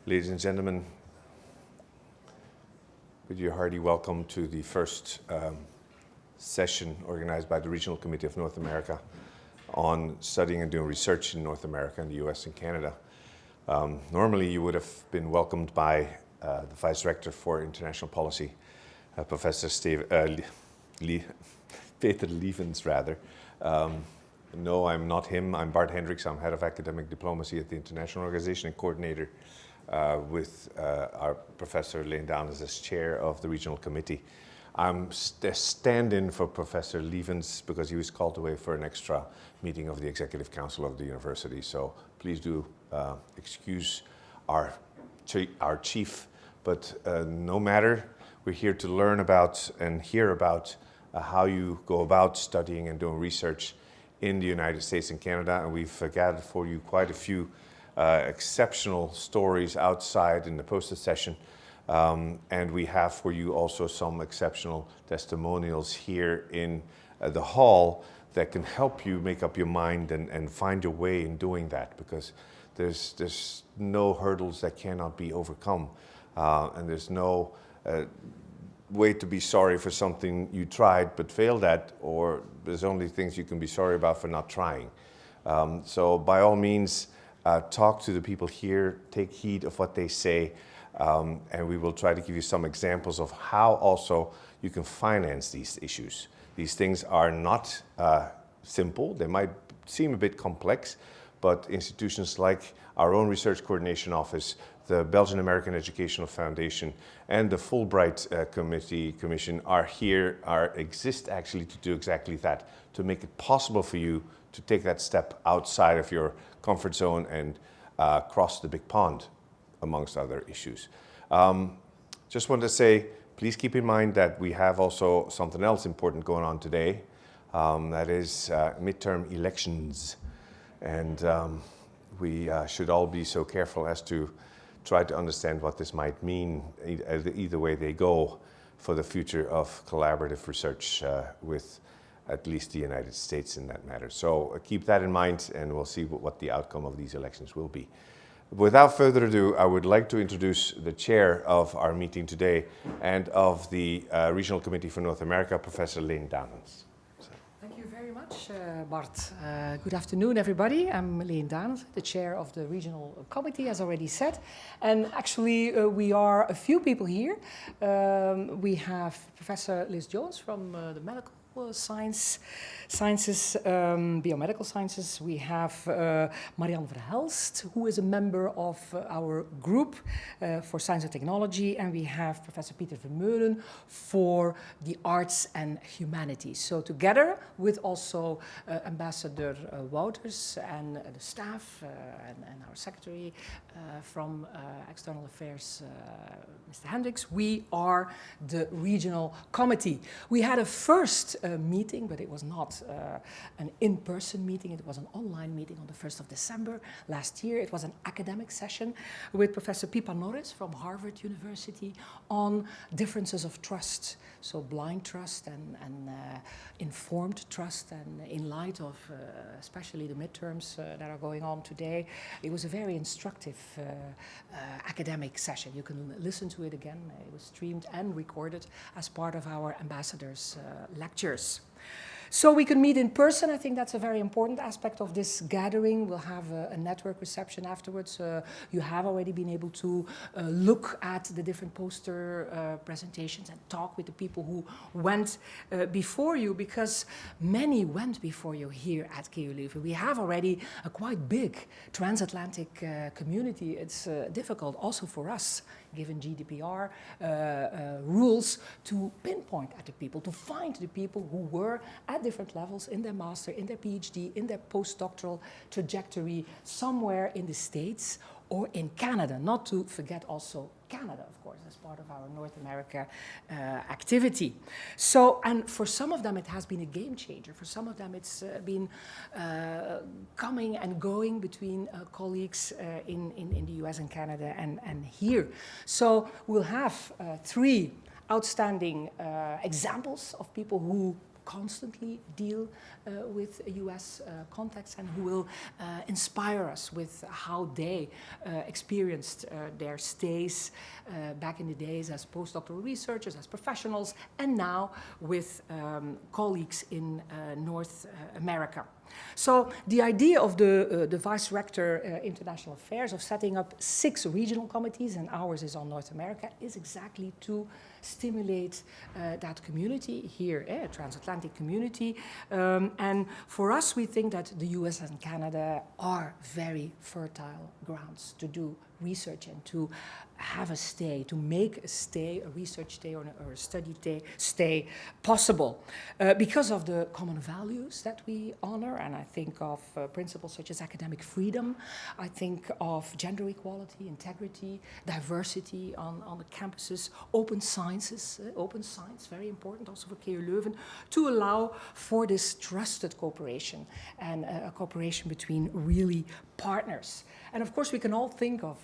Ladies and gentlemen, bid you a hearty welcome to the first session organized by the Regional Committee of North America on studying and doing research in North America and the US and Canada. Normally you would have been welcomed by the Vice Director for International Policy, Professor Peter Leuven, rather. No, I'm not him. I'm Bart Hendricks. I'm Head of Academic Diplomacy at the International Organization and Coordinator with our Professor Leuven as Chair of the Regional Committee. I'm stand-in for Professor Leuven because he was called away for an extra meeting of the Executive Council of the University. So please do excuse our chief, but no matter, we're here to learn about and hear about how you go about studying and doing research in the United States and Canada, and we've gathered for you quite a few exceptional stories outside in the posted session, and we have for you also some exceptional testimonials here in the hall that can help you make up your mind and find your way in doing that, because there's no hurdles that cannot be overcome, and there's no way to be sorry for something you tried but failed at, or there's only things you can be sorry about for not trying. So by all means, talk to the people here, take heed of what they say, and we will try to give you some examples of how also you can finance these issues. These things are not simple. They might seem a bit complex, but institutions like our own Research Coordination Office, the Belgian American Educational Foundation, and the Fulbright Commission exist actually to do exactly that, to make it possible for you to take that step outside of your comfort zone and cross the big pond, amongst other issues. Just wanted to say, please keep in mind that we have also something else important going on today. That is midterm elections. And we should all be so careful as to try to understand what this might mean, either way they go, for the future of collaborative research with at least the United States in that matter. So keep that in mind, and we'll see what the outcome of these elections will be. Without further ado, I would like to introduce the chair of our meeting today and of the Regional Committee for North America, Professor Leuven. Thank you very much, Bart. Good afternoon, everybody. I'm Leuven, the chair of the Regional Committee, as already said. And actually, we are a few people here. We have Professor Liz Jones from the medical sciences, biomedical sciences. We have Marianne Verhelst, who is a member of our group for science and technology, and we have Professor Pieter Vermeulen for the arts and humanities. So together with also Ambassador Wouters and the staff and our secretary from External Affairs, Mr. Hendricks, we are the Regional Committee. We had a first meeting, but it was not an in-person meeting. It was an online meeting on the 1st of December last year. It was an academic session with Professor Pippa Norris from Harvard University on differences of trust. So blind trust and informed trust, and in light of especially the midterms that are going on today, it was a very instructive academic session. You can listen to it again. It was streamed and recorded as part of our ambassadors' lectures. So we can meet in person. I think that's a very important aspect of this gathering. We'll have a network reception afterwards. You have already been able to look at the different poster presentations and talk with the people who went before you, because many went before you here at KU Leuven. We have already a quite big transatlantic community. It's difficult also for us, given GDPR rules, to pinpoint at the people, to find the people who were at different levels in their master, in their PhD, in their postdoctoral trajectory, somewhere in the States or in Canada, not to forget also Canada, of course, as part of our North America activity. So, and for some of them it has been a game changer. For some of them it's been coming and going between colleagues in the US and Canada and here. So we'll have three outstanding examples of people who constantly deal with US contexts and who will inspire us with how they experienced their stays back in the days as postdoctoral researchers, as professionals, and now with colleagues in North America. So the idea of the Vice Rector International Affairs of setting up 6 regional committees, and ours is on North America, is exactly to stimulate that community here, a transatlantic community. And for us, we think that the US and Canada are very fertile grounds to do research and to have a stay, to make a stay, a research stay or a study stay possible because of the common values that we honor. And I think of principles such as academic freedom. I think of gender equality, integrity, diversity on the campuses, open sciences, open science, very important also for KU Leuven, to allow for this trusted cooperation and a cooperation between really partners. And of course, we can all think of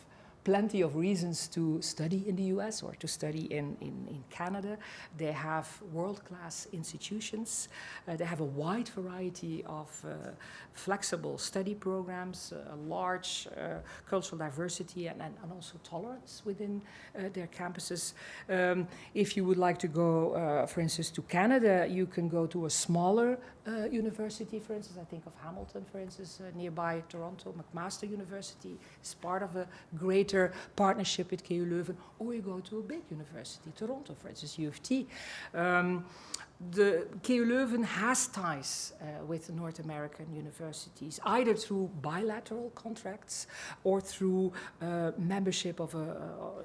plenty of reasons to study in the US or to study in Canada. They have world-class institutions. They have a wide variety of flexible study programs, a large cultural diversity and also tolerance within their campuses. If you would like to go, for instance, to Canada, you can go to a smaller university, for instance. I think of Hamilton, for instance, nearby Toronto. McMaster University is part of a greater partnership with KU Leuven, or you go to a big university, Toronto, for instance, U of T. The KU Leuven has ties with North American universities, either through bilateral contracts or through membership of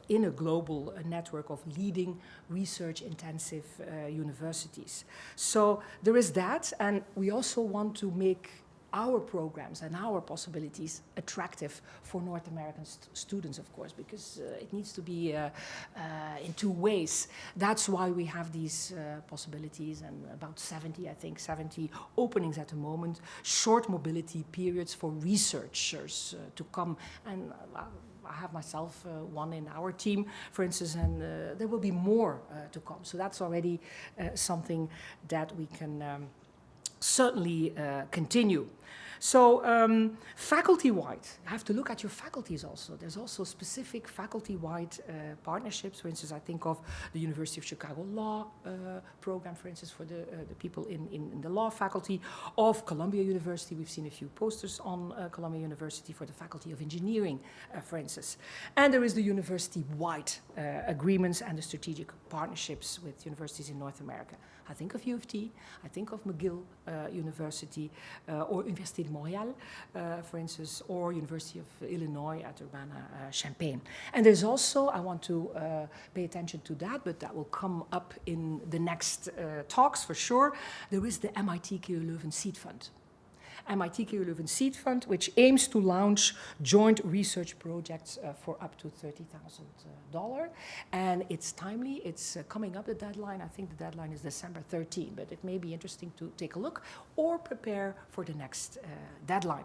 in a global network of leading research-intensive universities. So there is that, and we also want to make our programs and our possibilities attractive for North American students, of course, because it needs to be in 2 ways. That's why we have these possibilities, and about 70, I think, 70 openings at the moment, short mobility periods for researchers to come. And I have myself one in our team, for instance, and there will be more to come. So that's already something that we can certainly continue. So faculty-wide, you have to look at your faculties also. There's also specific faculty-wide partnerships. For instance, I think of the University of Chicago Law program, for instance, for the people in the law faculty, of Columbia University. We've seen a few posters on Columbia University for the Faculty of Engineering, for instance. And there is the university-wide agreements and the strategic partnerships with universities in North America. I think of U of T, I think of McGill University, or Université de Montréal, for instance, or University of Illinois at Urbana-Champaign. And there's also, I want to pay attention to that, but that will come up in the next talks for sure, there is the MIT KU Leuven Seed Fund. MIT KU Leuven Seed Fund, which aims to launch joint research projects for up to $30,000. And it's timely, it's coming up, the deadline. I think the deadline is December 13, but it may be interesting to take a look or prepare for the next deadline.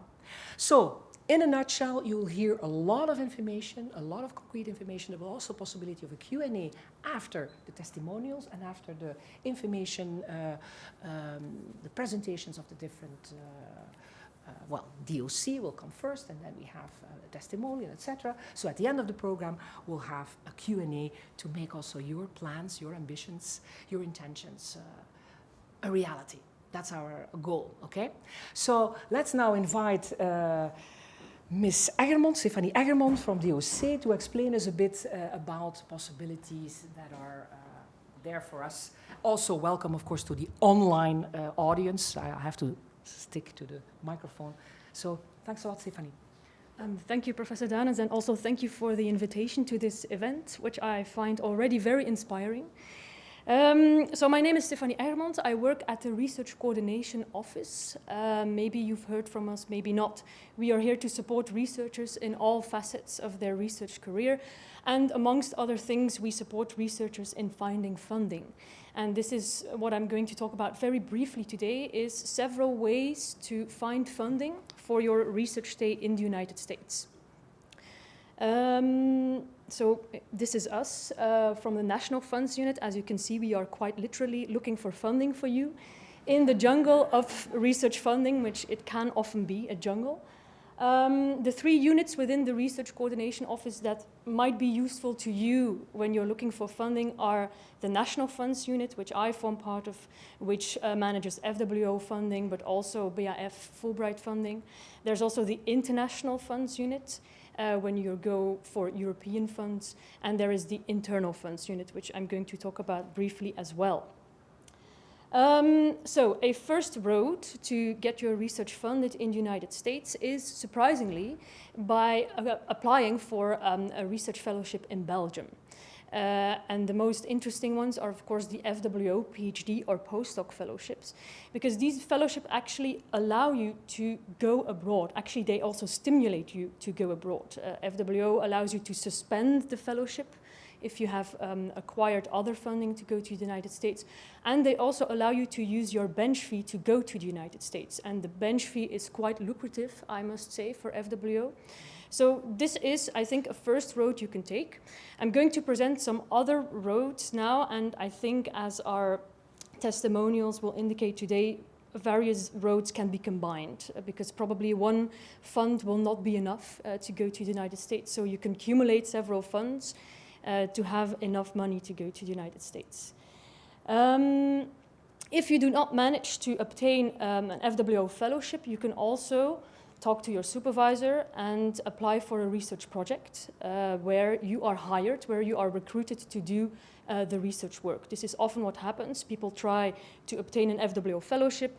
So, in a nutshell, you'll hear a lot of information, a lot of concrete information. There will also possibility of a Q&A after the testimonials and after the information, the presentations of the different, well, DOC will come first, and then we have a testimonial, etc. So at the end of the program, we'll have a Q&A to make also your plans, your ambitions, your intentions a reality. That's our goal, okay? So let's now invite Ms. Eggermont, Stefanie Eggermont from DOC, to explain us a bit about possibilities that are there for us. Also welcome, of course, to the online audience. I have to stick to the microphone. So thanks a lot, Stefanie. Thank you, Professor Danes, and also thank you for the invitation to this event, which I find already very inspiring. So my name is Stefanie Eggermont. I work at the Research Coordination Office. Maybe you've heard from us, maybe not. We are here to support researchers in all facets of their research career. And amongst other things, we support researchers in finding funding. And this is what I'm going to talk about very briefly today, is several ways to find funding for your research stay in the United States. So this is us from the National Funds Unit. As you can see, we are quite literally looking for funding for you. in the jungle of research funding, which it can often be a jungle. The 3 units within the Research Coordination Office that might be useful to you when you're looking for funding are the National Funds Unit, which I form part of, which manages FWO funding, but also BAF Fulbright funding. There's also the International Funds Unit, when you go for European funds, and there is the Internal Funds Unit, which I'm going to talk about briefly as well. So a first road to get your research funded in the United States is, surprisingly, by applying for a research fellowship in Belgium. And the most interesting ones are, of course, the FWO, PhD, or postdoc fellowships, because these fellowships actually allow you to go abroad. Actually, they also stimulate you to go abroad. FWO allows you to suspend the fellowship if you have acquired other funding to go to the United States. And they also allow you to use your bench fee to go to the United States. And the bench fee is quite lucrative, I must say, for FWO. So this is, I think, a first road you can take. I'm going to present some other roads now, and I think, as our testimonials will indicate today, various roads can be combined, because probably one fund will not be enough to go to the United States. So you can accumulate several funds to have enough money to go to the United States. If you do not manage to obtain an FWO fellowship, you can also talk to your supervisor and apply for a research project where you are hired, where you are recruited to do the research work. This is often what happens. People try to obtain an FWO fellowship,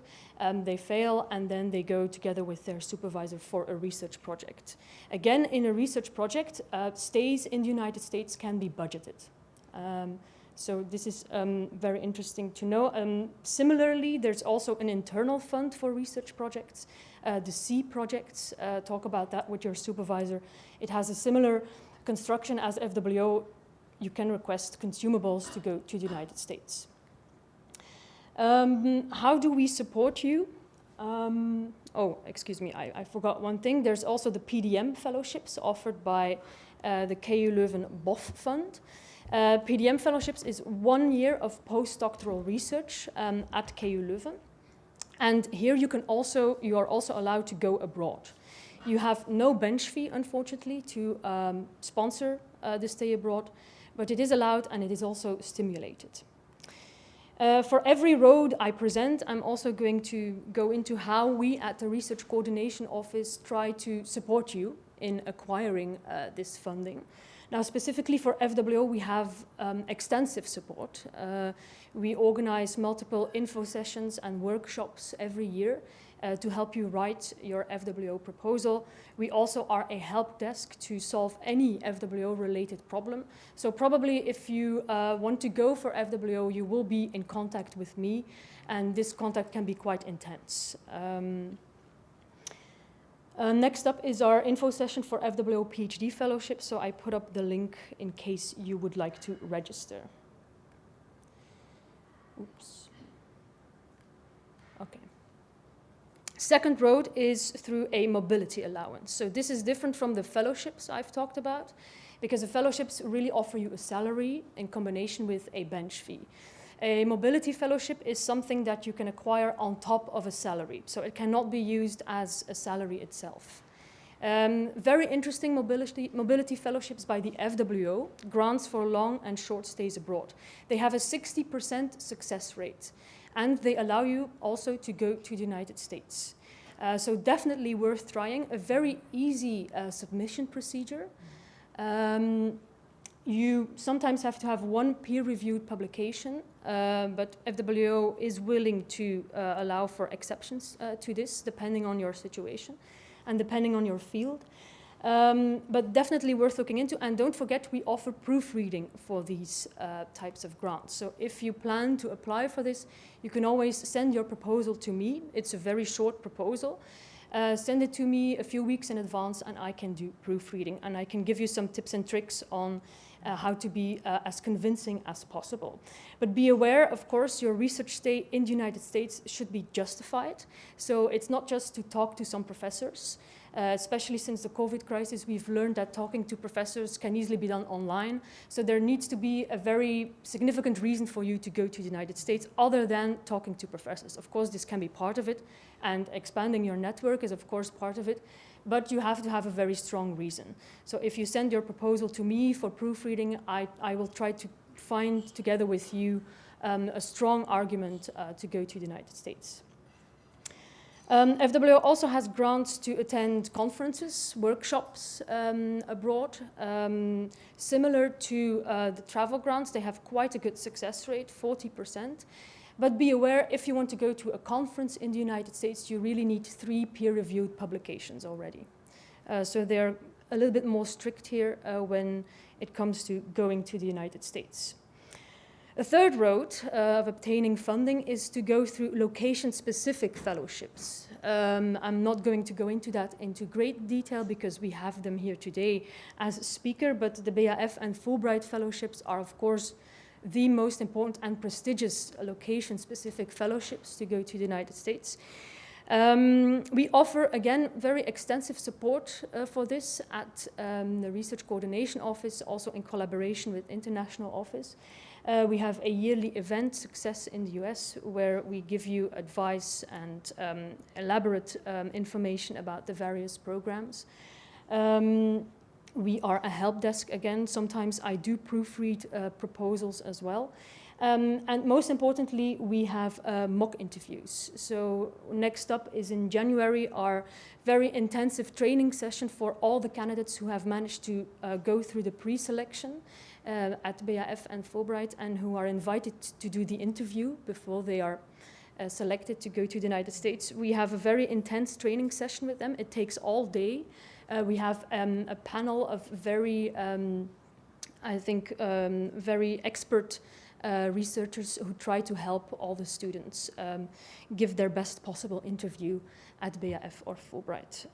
they fail, and then they go together with their supervisor for a research project. Again, in a research project, stays in the United States can be budgeted. So this is very interesting to know. Similarly, there's also an internal fund for research projects. The C projects, talk about that with your supervisor. It has a similar construction as FWO. You can request consumables to go to the United States. How do we support you? Oh, excuse me, I forgot one thing. There's also the PDM fellowships offered by the KU Leuven BOF Fund. PDM fellowships is 1 year of postdoctoral research at KU Leuven. And here you are also allowed to go abroad. You have no bench fee, unfortunately, to sponsor the stay abroad, but it is allowed and it is also stimulated. For every road I present, I'm also going to go into how we at the Research Coordination Office try to support you in acquiring this funding. Now, specifically for FWO, we have extensive support. We organize multiple info sessions and workshops every year to help you write your FWO proposal. We also are a help desk to solve any FWO-related problem. So probably if you want to go for FWO, you will be in contact with me, and this contact can be quite intense. Next up is our info session for FWO PhD fellowship, so I put up the link in case you would like to register. Oops. Okay. Second road is through a mobility allowance. So this is different from the fellowships I've talked about, because the fellowships really offer you a salary in combination with a bench fee. A mobility fellowship is something that you can acquire on top of a salary, so it cannot be used as a salary itself. Very interesting mobility fellowships by the FWO, grants for long and short stays abroad. They have a 60% success rate, and they allow you also to go to the United States. So definitely worth trying, a very easy submission procedure. You sometimes have to have one peer-reviewed publication, but FWO is willing to allow for exceptions to this, depending on your situation and depending on your field. But definitely worth looking into. And don't forget, we offer proofreading for these types of grants. So if you plan to apply for this, you can always send your proposal to me. It's a very short proposal. Send it to me a few weeks in advance, and I can do proofreading. And I can give you some tips and tricks on how to be as convincing as possible. But be aware, of course, your research stay in the United States should be justified. So it's not just to talk to some professors. Especially since the COVID crisis, we've learned that talking to professors can easily be done online. So there needs to be a very significant reason for you to go to the United States other than talking to professors. Of course, this can be part of it, and expanding your network is of course part of it, but you have to have a very strong reason. So if you send your proposal to me for proofreading, I will try to find together with you a strong argument to go to the United States. FWO also has grants to attend conferences, workshops abroad. Similar to the travel grants, they have quite a good success rate, 40%. But be aware, if you want to go to a conference in the United States, you really need 3 peer-reviewed publications already. So they're a little bit more strict here when it comes to going to the United States. A third road of obtaining funding is to go through location-specific fellowships. I'm not going to go into that into great detail because we have them here today as a speaker, but the BAF and Fulbright fellowships are, of course, the most important and prestigious location-specific fellowships to go to the United States. We offer, again, very extensive support for this at the Research Coordination Office, also in collaboration with International Office. We have a yearly event, Success in the US, where we give you advice and elaborate information about the various programs. We are a help desk again. Sometimes I do proofread proposals as well. And most importantly, we have mock interviews. So next up is in January our very intensive training session for all the candidates who have managed to go through the pre-selection at BAF and Fulbright and who are invited to do the interview before they are selected to go to the United States. We have a very intense training session with them. It takes all day. We have a panel of very, I think, very expert researchers who try to help all the students give their best possible interview at BAF or Fulbright.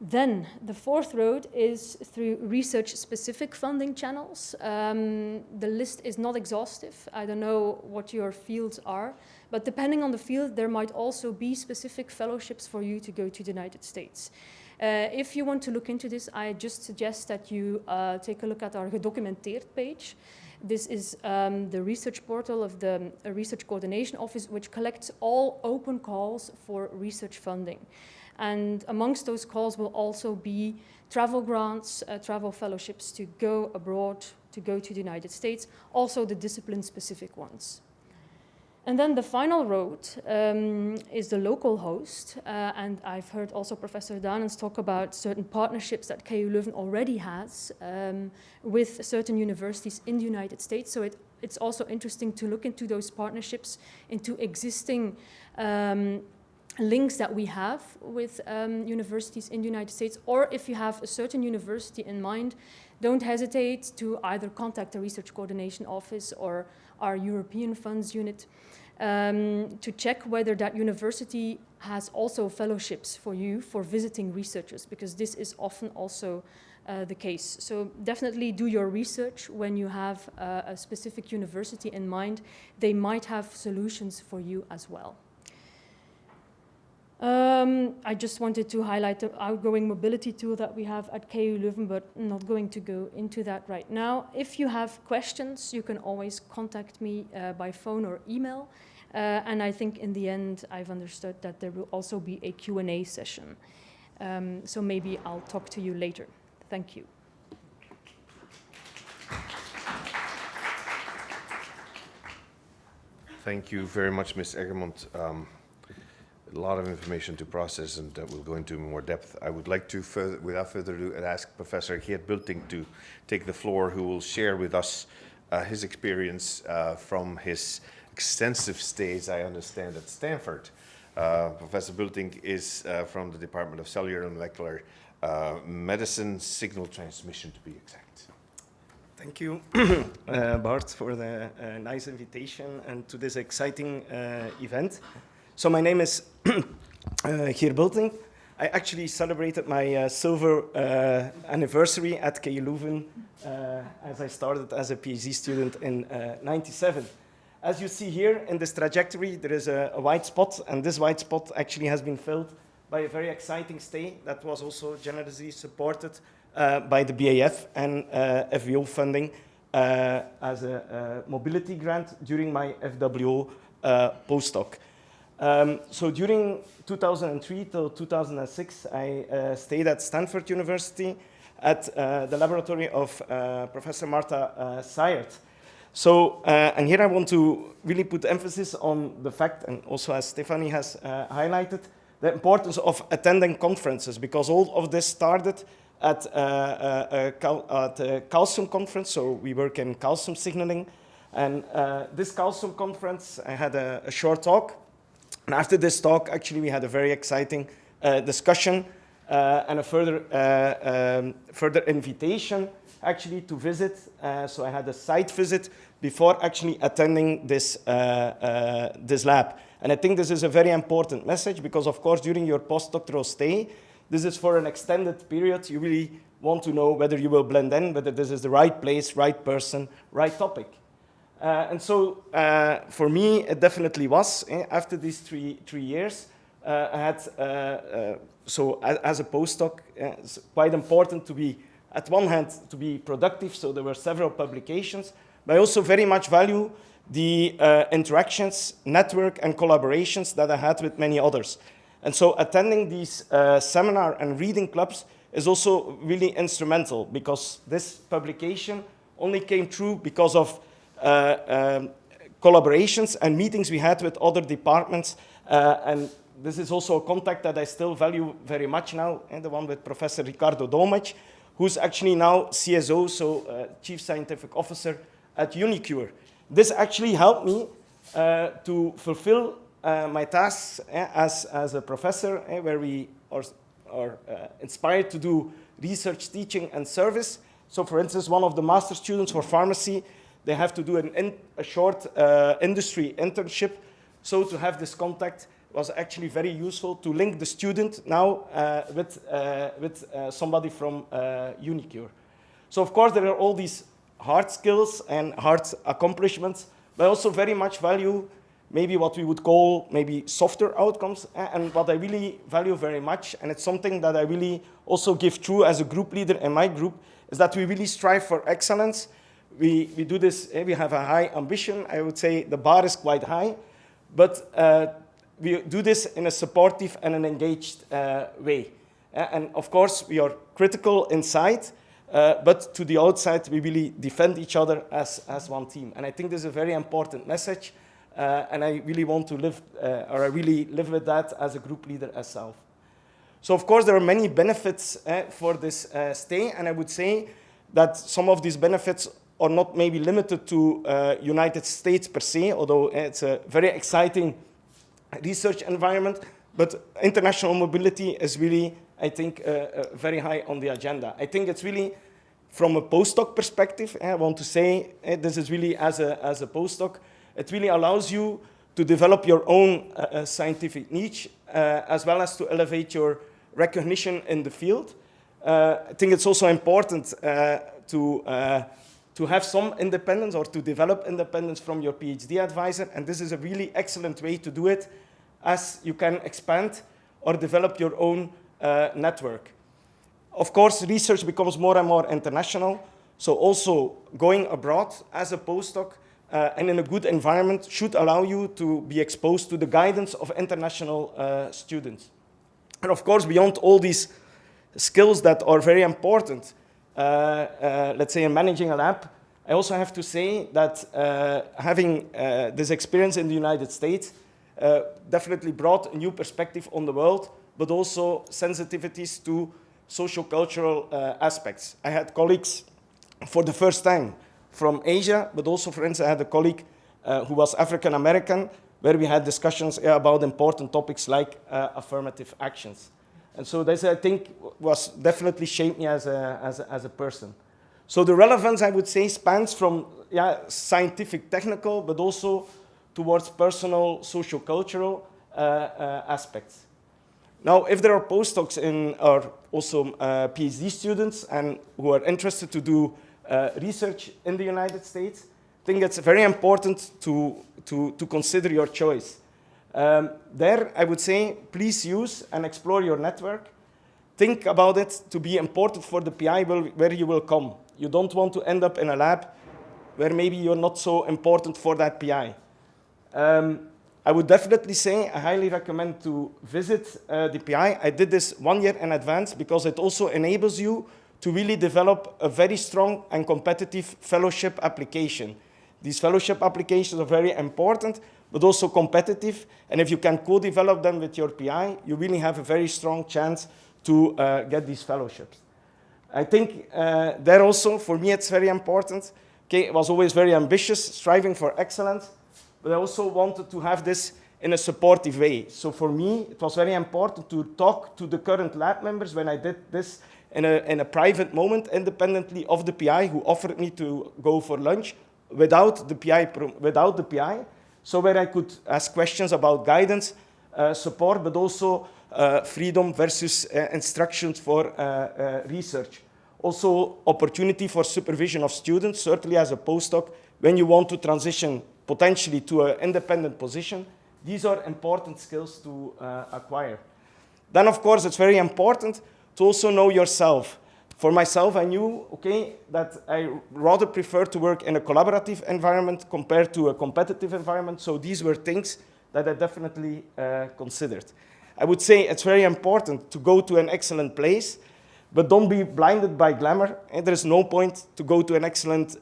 Then the fourth road is through research-specific funding channels. The list is not exhaustive. I don't know what your fields are, but depending on the field, there might also be specific fellowships for you to go to the United States. If you want to look into this, I just suggest that you take a look at our gedocumenteerd page. This is the research portal of the Research Coordination Office, which collects all open calls for research funding. And amongst those calls will also be travel grants, travel fellowships to go abroad, to go to the United States, also the discipline-specific ones. And then the final road is the local host. And I've heard also Professor Danens talk about certain partnerships that KU Leuven already has with certain universities in the United States. So it's also interesting to look into those partnerships, into existing links that we have with universities in the United States, or if you have a certain university in mind, don't hesitate to either contact the Research Coordination Office or our European Funds unit to check whether that university has also fellowships for you for visiting researchers, because this is often also the case. So definitely do your research when you have a specific university in mind. They might have solutions for you as well. I just wanted to highlight the outgoing mobility tool that we have at KU Leuven, but not going to go into that right now. If you have questions, you can always contact me by phone or email. And I think in the end, I've understood that there will also be a Q&A session. So maybe I'll talk to you later. Thank you. Thank you very much, Ms. Egermont. A lot of information to process, and we'll go into more depth. I would like to, without further ado, ask Professor Geert Bultink to take the floor, who will share with us his experience from his extensive stays, I understand, at Stanford. Professor Bultink is from the Department of Cellular and Molecular Medicine, Signal Transmission to be exact. Thank you, Bart, for the nice invitation and to this exciting event. So my name is Geert Bultink. I actually celebrated my silver anniversary at KU Leuven as I started as a PhD student in '97. As you see here in this trajectory, there is a white spot, and this white spot actually has been filled by a very exciting stay that was also generously supported by the BAF and FWO funding as a mobility grant during my FWO postdoc. So during 2003 till 2006, I stayed at Stanford University at the laboratory of Professor Martha Sayert. So, and here I want to really put emphasis on the fact, and also as Stephanie has highlighted, the importance of attending conferences, because all of this started at a calcium conference, so we work in calcium signaling. And this calcium conference, I had a short talk. And after this talk, actually, we had a very exciting discussion and a further invitation, actually, to visit. So I had a site visit before actually attending this lab. And I think this is a very important message because, of course, during your postdoctoral stay, this is for an extended period. You really want to know whether you will blend in, whether this is the right place, right person, right topic. And so for me, it definitely was. After these three years, I had, so as a postdoc, it's quite important to be, at one hand, to be productive. So there were several publications, but I also very much value the interactions, network, and collaborations that I had with many others. And so attending these seminar and reading clubs is also really instrumental because this publication only came true because of collaborations and meetings we had with other departments. And this is also a contact that I still value very much now, and the one with Professor Ricardo Domecq, who's actually now CSO, so Chief Scientific Officer at Unicure. This actually helped me to fulfill my tasks as a professor, where we are inspired to do research, teaching, and service. So for instance, one of the master students for pharmacy, they have to do a short industry internship. So to have this contact was actually very useful to link the student now with somebody from Unicure. So of course, there are all these hard skills and hard accomplishments, but I also very much value maybe what we would call maybe softer outcomes. And what I really value very much, and it's something that I really also give through as a group leader in my group, is that we really strive for excellence. We do this, we have a high ambition. I would say the bar is quite high, but we do this in a supportive and an engaged way. And of course, we are critical inside, but to the outside, we really defend each other as one team. And I think this is a very important message, and I really want to live, or I really live with that as a group leader myself. So of course, there are many benefits for this stay, and I would say that some of these benefits are not maybe limited to United States per se, although it's a very exciting research environment, but international mobility is really, I think, very high on the agenda. I think it's really, from a postdoc perspective, I want to say, this is really as a postdoc, it really allows you to develop your own scientific niche, as well as to elevate your recognition in the field. I think it's also important to have some independence or to develop independence from your PhD advisor, and this is a really excellent way to do it, as you can expand or develop your own network. Of course, research becomes more and more international, so also going abroad as a postdoc and in a good environment should allow you to be exposed to the guidance of international students. And of course, beyond all these skills that are very important, let's say in managing a lab, I also have to say that having this experience in the United States definitely brought a new perspective on the world, but also sensitivities to socio-cultural aspects. I had colleagues for the first time from Asia, but also, for instance, I had a colleague who was African-American, where we had discussions about important topics like affirmative actions. And so this, I think, was definitely shaped me as a person. So the relevance, I would say, spans from scientific, technical, but also towards personal, socio-cultural aspects. Now, if there are postdocs or also PhD students and who are interested to do research in the United States, I think it's very important to consider your choice. There, I would say, please use and explore your network. Think about it to be important for the PI where you will come. You don't want to end up in a lab where maybe you're not so important for that PI. I would definitely say I highly recommend to visit the PI. I did this 1 year in advance because it also enables you to really develop a very strong and competitive fellowship application. These fellowship applications are very important, but also competitive. And if you can co-develop them with your PI, you really have a very strong chance to get these fellowships. I think there also, for me, it's very important. Okay, I was always very ambitious, striving for excellence, but I also wanted to have this in a supportive way. So for me, it was very important to talk to the current lab members when I did this in a private moment, independently of the PI, who offered me to go for lunch without the PI, so where I could ask questions about guidance, support, but also freedom versus instructions for research. Also, opportunity for supervision of students, certainly as a postdoc, when you want to transition potentially to an independent position. These are important skills to acquire. Then, of course, it's very important to also know yourself. For myself, I knew, okay, that I rather prefer to work in a collaborative environment compared to a competitive environment. So these were things that I definitely considered. I would say it's very important to go to an excellent place, but don't be blinded by glamour. And there is no point to go to an excellent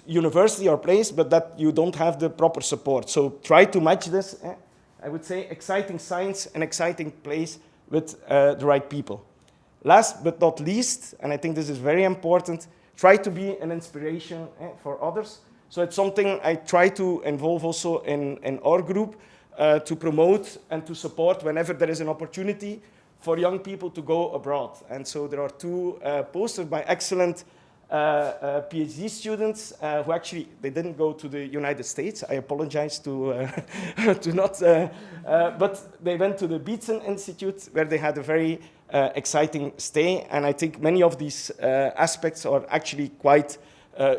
university or place, but that you don't have the proper support. So try to match this. I would say exciting science, an exciting place with the right people. Last but not least, and I think this is very important, try to be an inspiration for others. So it's something I try to involve also in our group to promote and to support whenever there is an opportunity for young people to go abroad. And so there are two posters by excellent PhD students who actually, they didn't go to the United States. I apologize to not, but they went to the Beatson Institute where they had a very exciting stay. And I think many of these aspects are actually quite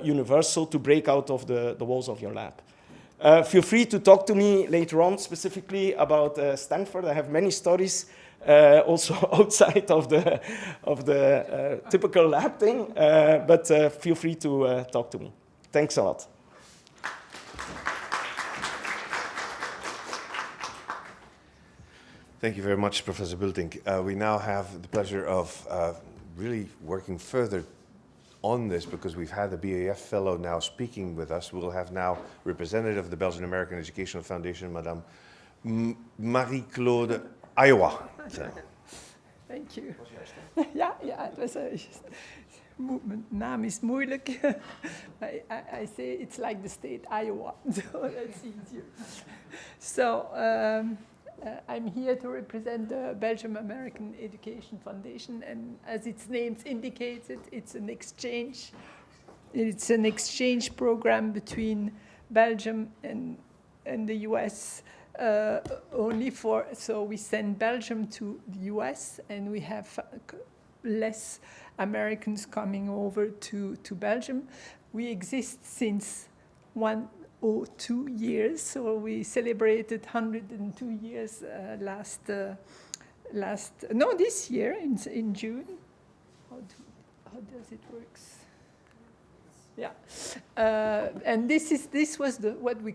universal to break out of the walls of your lab. Feel free to talk to me later on specifically about Stanford. I have many stories also outside of the typical lab thing, but feel free to talk to me. Thanks a lot. Thank you very much, Professor Bultink. We now have the pleasure of really working further on this because we've had the BAF fellow now speaking with us. We'll have now representative of the Belgian American Educational Foundation, Madame Marie-Claude Iowa. Thank you. Ja, het was mijn naam is moeilijk. I say it's like the state Iowa, so that's easier. So I'm here to represent the Belgium American Education Foundation, and as its name indicates, it's an exchange. It's an exchange program between Belgium and the US. So we send Belgium to the US, and we have less Americans coming over to Belgium. We exist since 102 years, so we celebrated 102 years this year in June. How does it work? Yeah, and this was what we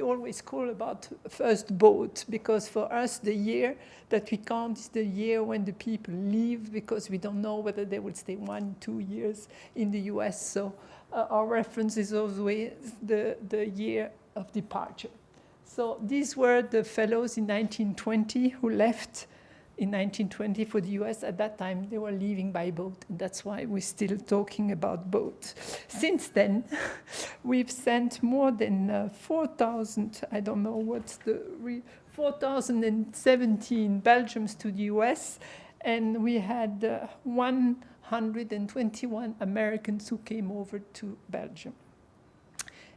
always call about first boat, because for us the year that we count is the year when the people leave, because we don't know whether they will stay 1-2 years in the US. So our reference is always the year of departure. So these were the fellows in 1920 who left in 1920 for the US. At that time, they were leaving by boat, and that's why we're still talking about boats. Since then, we've sent more than 4,000, I don't know what's the 4,017 Belgians to the US, and we had 121 Americans who came over to Belgium.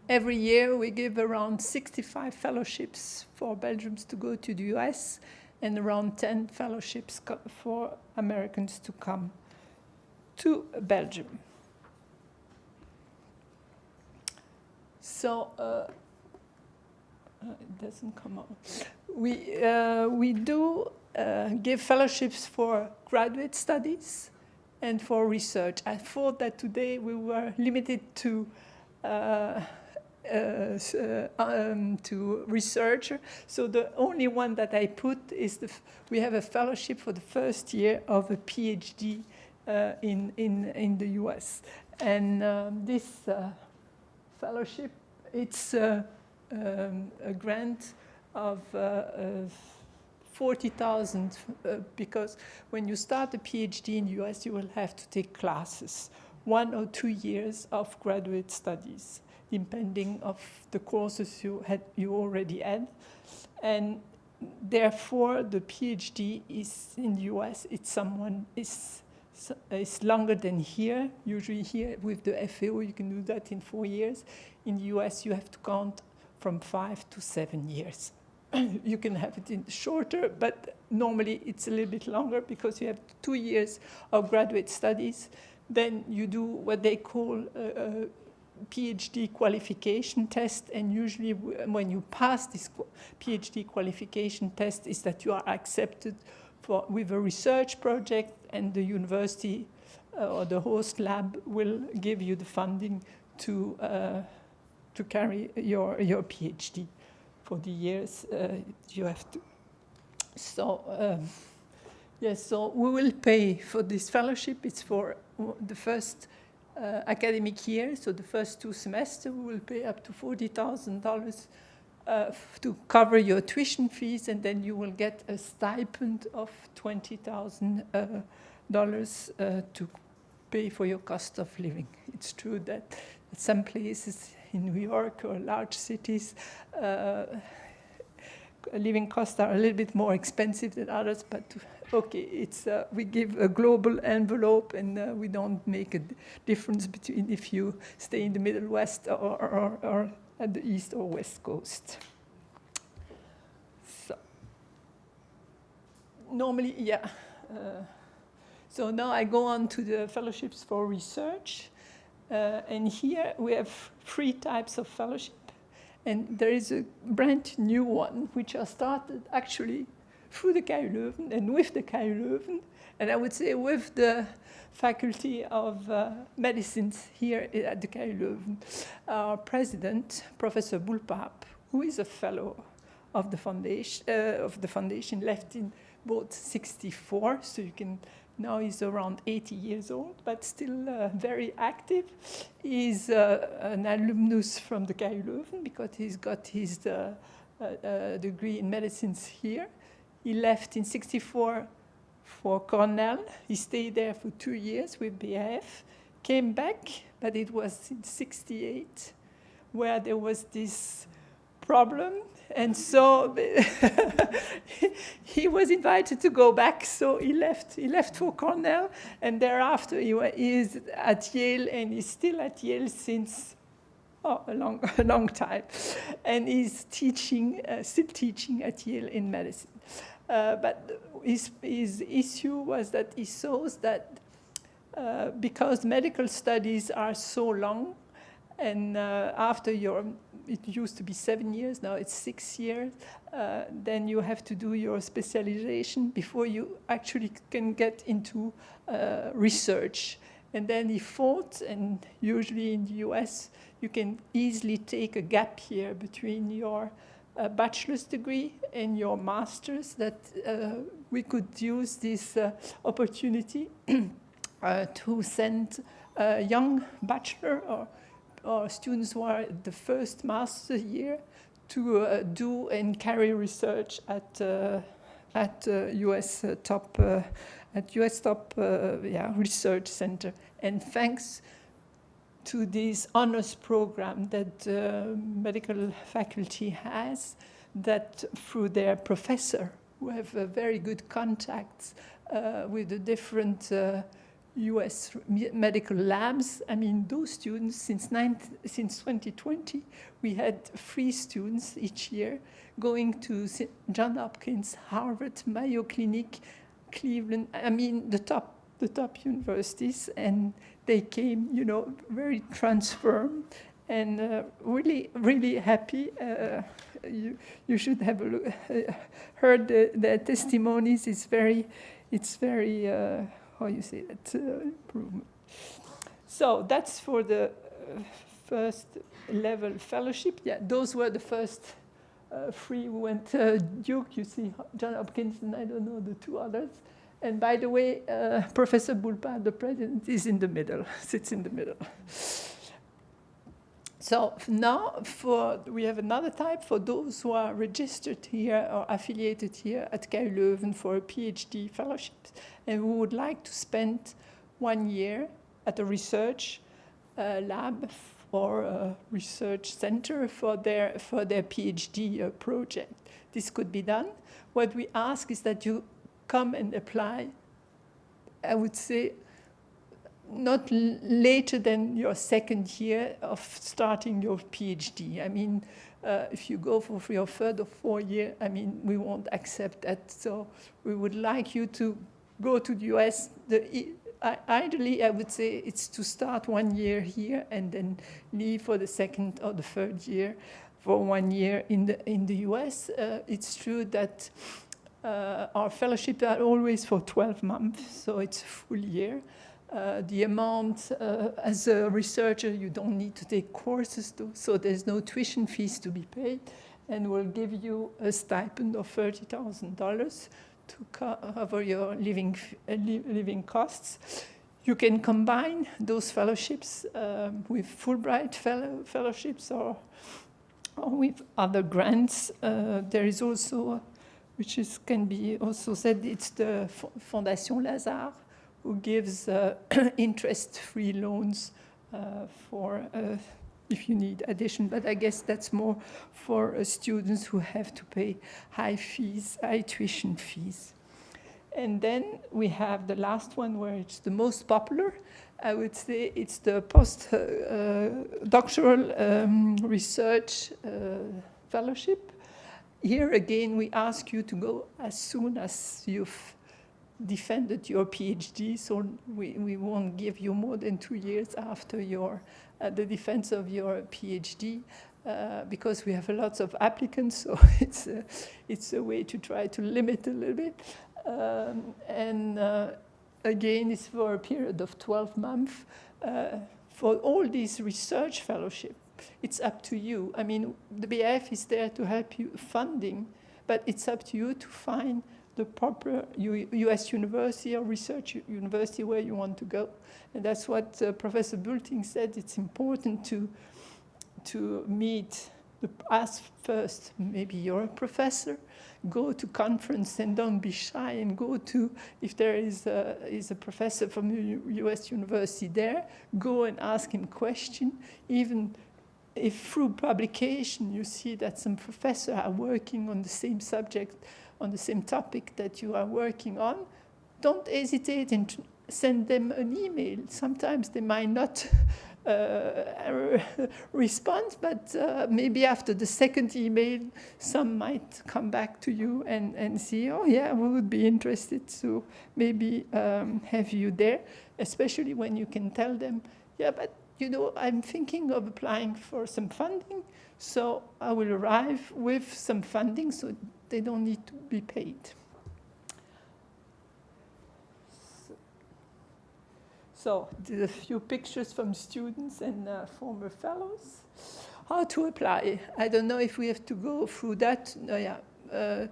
Every year, we give around 65 fellowships for Belgians to go to the US, and around 10 fellowships for Americans to come to Belgium. So It doesn't come out. We do give fellowships for graduate studies and for research. I thought that today we were limited to researcher. So the only one that I put is we have a fellowship for the first year of a PhD in the US. And this fellowship, it's a grant of 40,000 because when you start a PhD in the US, you will have to take classes, 1 or 2 years of graduate studies, depending of the courses you already had. And therefore, the PhD is in the US, it's longer than here. Usually here with the FAO, you can do that in 4 years. In the US, you have to count from 5 to 7 years. You can have it in shorter, but normally it's a little bit longer because you have 2 years of graduate studies. Then you do what they call a PhD qualification test, and usually when you pass this PhD qualification test is that you are accepted with a research project, and the university or the host lab will give you the funding to carry your PhD for the years you have to. So yes, so we will pay for this fellowship. It's for the first academic year, so the first 2 semesters, we will pay up to $40,000 to cover your tuition fees, and then you will get a stipend of $20,000 to pay for your cost of living. It's true that at some places in New York or large cities, living costs are a little bit more expensive than others, but okay, it's we give a global envelope, and we don't make a difference between if you stay in the Middle West or at the East or West Coast. So normally, yeah. So now I go on to the fellowships for research. And here we have 3 types of fellowship. And there is a brand new one, which I started actually through the KU Leuven and with the KU Leuven. And I would say with the Faculty of Medicine here at the KU Leuven. Our president, Professor Boulpaap, who is a fellow of the foundation, left in both 64, so you can. Now he's around 80 years old, but still very active. He's an alumnus from the KU Leuven because he's got his degree in medicine here. He left in 64 for Cornell. He stayed there for 2 years with BAF, came back, but it was in 68 where there was this problem. And so he was invited to go back, so he left. He left for Cornell, and thereafter he is at Yale, and he's still at Yale since a long time. And he's teaching, still teaching at Yale in medicine. But his issue was that he saw that because medical studies are so long, and after it used to be 7 years, now it's 6 years, then you have to do your specialization before you actually can get into research. And then he thought, and usually in the US, you can easily take a gap year between your bachelor's degree and your master's, that we could use this opportunity to send a young bachelor or students who are the first master year to do and carry research at US top research center. And thanks to this honors program that medical faculty has, that through their professor, who have very good contacts with the different US medical labs. I mean, those students, since 2020, we had 3 students each year going to Johns Hopkins, Harvard, Mayo Clinic, Cleveland, I mean, the top universities, and they came, very transformed and really, really happy. you should have a look, heard the testimonies. It's very how you say that, improvement. So that's for the first level fellowship. Yeah, those were the first three who went. Duke, you see, John Hopkins, and I don't know the two others. And by the way, Professor Bulpa, the president, is in the middle, sits in the middle. So now we have another type for those who are registered here or affiliated here at KU Leuven for a PhD fellowship and who would like to spend 1 year at a research lab or a research center for their PhD project. This could be done. What we ask is that you come and apply, I would say, not later than your second year of starting your PhD. I mean, if you go for your third or fourth year, I mean, we won't accept that. So we would like you to go to the US. Ideally, I would say it's to start 1 year here and then leave for the second or the third year for 1 year in the US. It's true that our fellowships are always for 12 months, so it's a full year. The amount, as a researcher, you don't need to take courses, so there's no tuition fees to be paid, and we'll give you a stipend of $30,000 to cover your living costs. You can combine those fellowships with Fulbright fellowships or with other grants. There is also, can be also said, it's the Fondation Lazare, who gives interest-free loans for if you need addition. But I guess that's more for students who have to pay high tuition fees. And then we have the last one where it's the most popular. I would say it's the postdoctoral research fellowship. Here again, we ask you to go as soon as you've defended your PhD, so we won't give you more than 2 years after the defense of your PhD, because we have lots of applicants, so it's a way to try to limit a little bit. Again, it's for a period of 12 months. For all these research fellowship, it's up to you. I mean, the BIF is there to help you funding, but it's up to you to find the proper US university or research university where you want to go. And that's what Professor Bulting said. It's important to ask first, maybe you're a professor, go to conference and don't be shy and go to, if there is a professor from the US university there, go and ask him question. Even if through publication you see that some professors are working on the same subject, on the same topic that you are working on, don't hesitate and send them an email. Sometimes they might not respond, but maybe after the second email, some might come back to you and say, oh yeah, we would be interested to maybe have you there, especially when you can tell them, yeah, but you know, I'm thinking of applying for some funding, so I will arrive with some funding, so they don't need to be paid. So there's a few pictures from students and former fellows. How to apply? I don't know if we have to go through that. The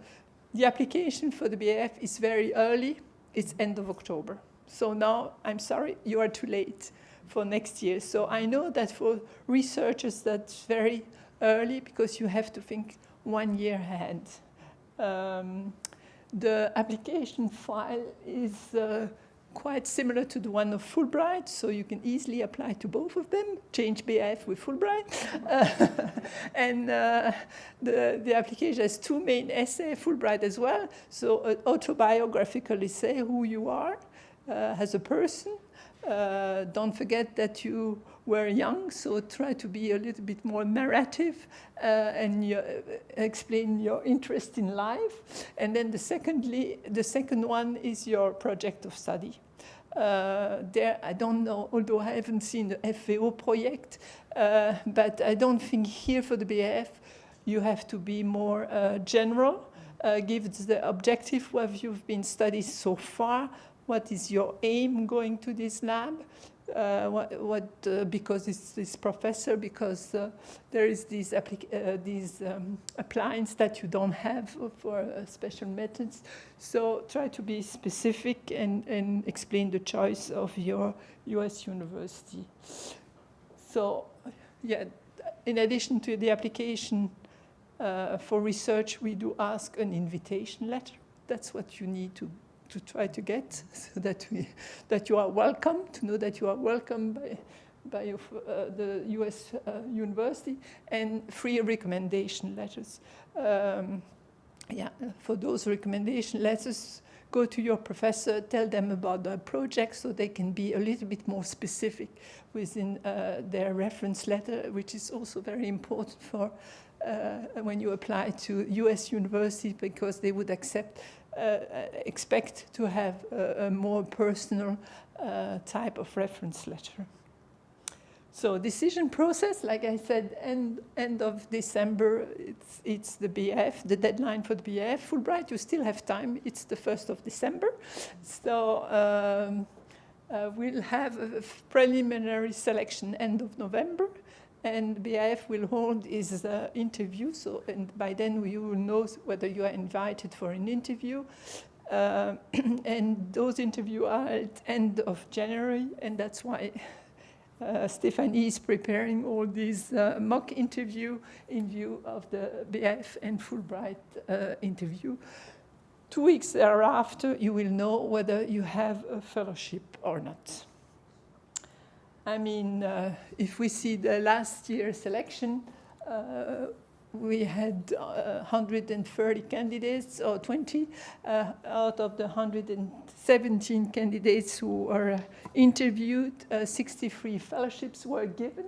application for the BAF is very early. It's end of October. So now, I'm sorry, you are too late for next year. So I know that for researchers, that's very early because you have to think 1 year ahead. The application file is quite similar to the one of Fulbright, so you can easily apply to both of them, change BIF with Fulbright. And the application has 2 main essays, Fulbright as well, so an autobiographical essay, who you are as a person. Don't forget that you were young, so try to be a little bit more narrative and explain your interest in life. And then the second one is your project of study. There, I don't know, although I haven't seen the FVO project, but I don't think here for the BAF you have to be more general, give the objective, what you've been studying so far, what is your aim going to this lab, because it's this professor, because there is these appliance that you don't have for special methods. So try to be specific and explain the choice of your US university. So yeah, in addition to the application for research, we do ask an invitation letter. That's what you need to try to get, so that you are welcome, to know that you are welcome by the US university, and 3 recommendation letters. For those recommendation letters, go to your professor, tell them about the project so they can be a little bit more specific within their reference letter, which is also very important for when you apply to US university, because they would expect to have a more personal type of reference letter. So decision process, like I said, end of December, it's the BF, the deadline for the BF. Fulbright, you still have time. It's the 1st of December. So we'll have a preliminary selection end of November. And BIF will hold his interview, and by then you will know whether you are invited for an interview. And those interviews are at end of January, and that's why Stephanie is preparing all these mock interview in view of the BIF and Fulbright interview. 2 weeks thereafter, you will know whether you have a fellowship or not. I mean, if we see the last year selection, we had 130 candidates, or 20, out of the 117 candidates who were interviewed, 63 fellowships were given.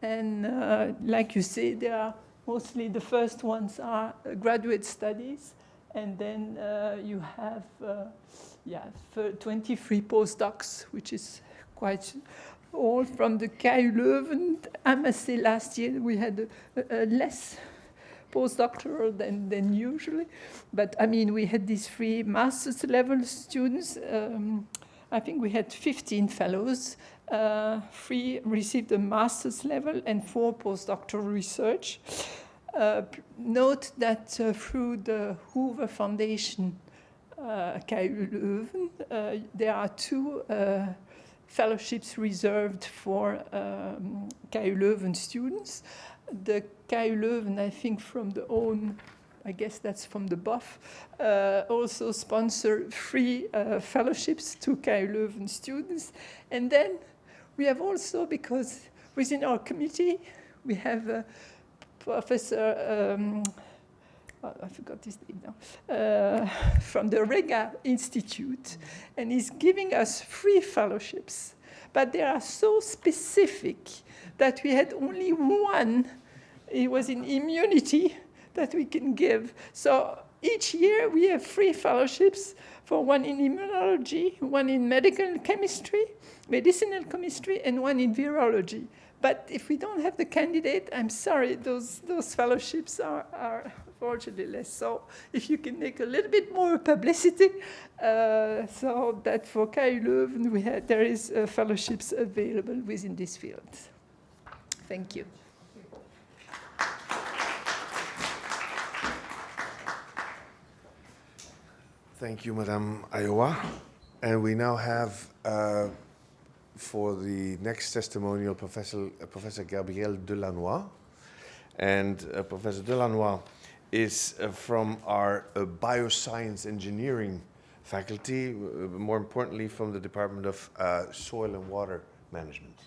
And like you say, they are mostly the first ones are graduate studies, and then you have 23 postdocs, which is quite all from the KU Leuven. I must say last year we had less postdoctoral than usually. But I mean, we had these 3 master's level students. I think we had 15 fellows. 3 received a master's level and 4 postdoctoral research. Note that through the Hoover Foundation, KU Leuven, there are 2 fellowships reserved for KU Leuven students. The KU Leuven, I think from the own, I guess that's from the BOF, also sponsor 3 fellowships to KU Leuven students. And then we have also, because within our committee, we have Professor, I forgot his name now, from the Rega Institute, and he's giving us 3 fellowships, but they are so specific that we had only 1. It was in immunity that we can give. So each year we have 3 fellowships, for 1 in immunology, 1 in medicinal chemistry, and 1 in virology. But if we don't have the candidate, I'm sorry, those fellowships are unfortunately less. So if you can make a little bit more publicity, so that for KU Leuven there is fellowships available within this field. Thank you. Thank you, Madame Iowa. And we now have, for the next testimonial, Professor Gabrielle Delannoy. And Professor Delannoy is from our bioscience engineering faculty, more importantly from the Department of Soil and Water Management.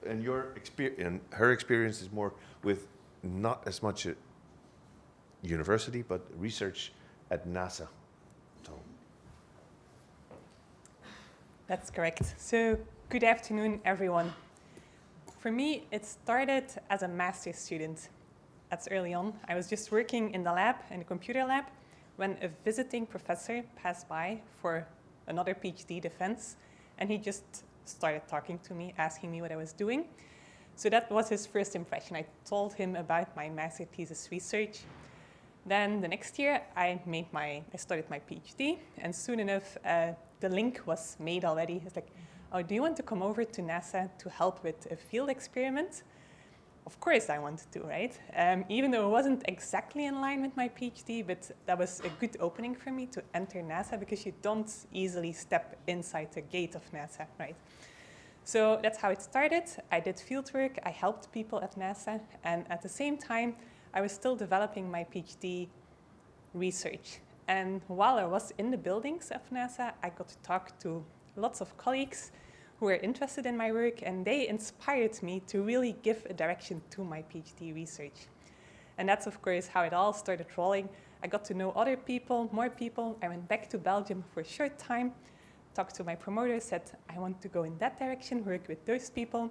And her experience is more with not as much a university, but research at NASA. That's correct. So good afternoon, everyone. For me, it started as a master's student. That's early on. I was just working in the lab, in the computer lab, when a visiting professor passed by for another PhD defense, and he just started talking to me, asking me what I was doing. So that was his first impression. I told him about my master thesis research. Then the next year, I started my PhD, and soon enough, the link was made already. It's like, oh, do you want to come over to NASA to help with a field experiment? Of course I wanted to, right? Even though it wasn't exactly in line with my PhD, but that was a good opening for me to enter NASA, because you don't easily step inside the gate of NASA, right? So that's how it started. I did fieldwork, I helped people at NASA, and at the same time, I was still developing my PhD research. And while I was in the buildings of NASA, I got to talk to lots of colleagues who were interested in my work, and they inspired me to really give a direction to my PhD research. And that's, of course, how it all started rolling. I got to know other people, more people. I went back to Belgium for a short time, talked to my promoter, said, I want to go in that direction, work with those people.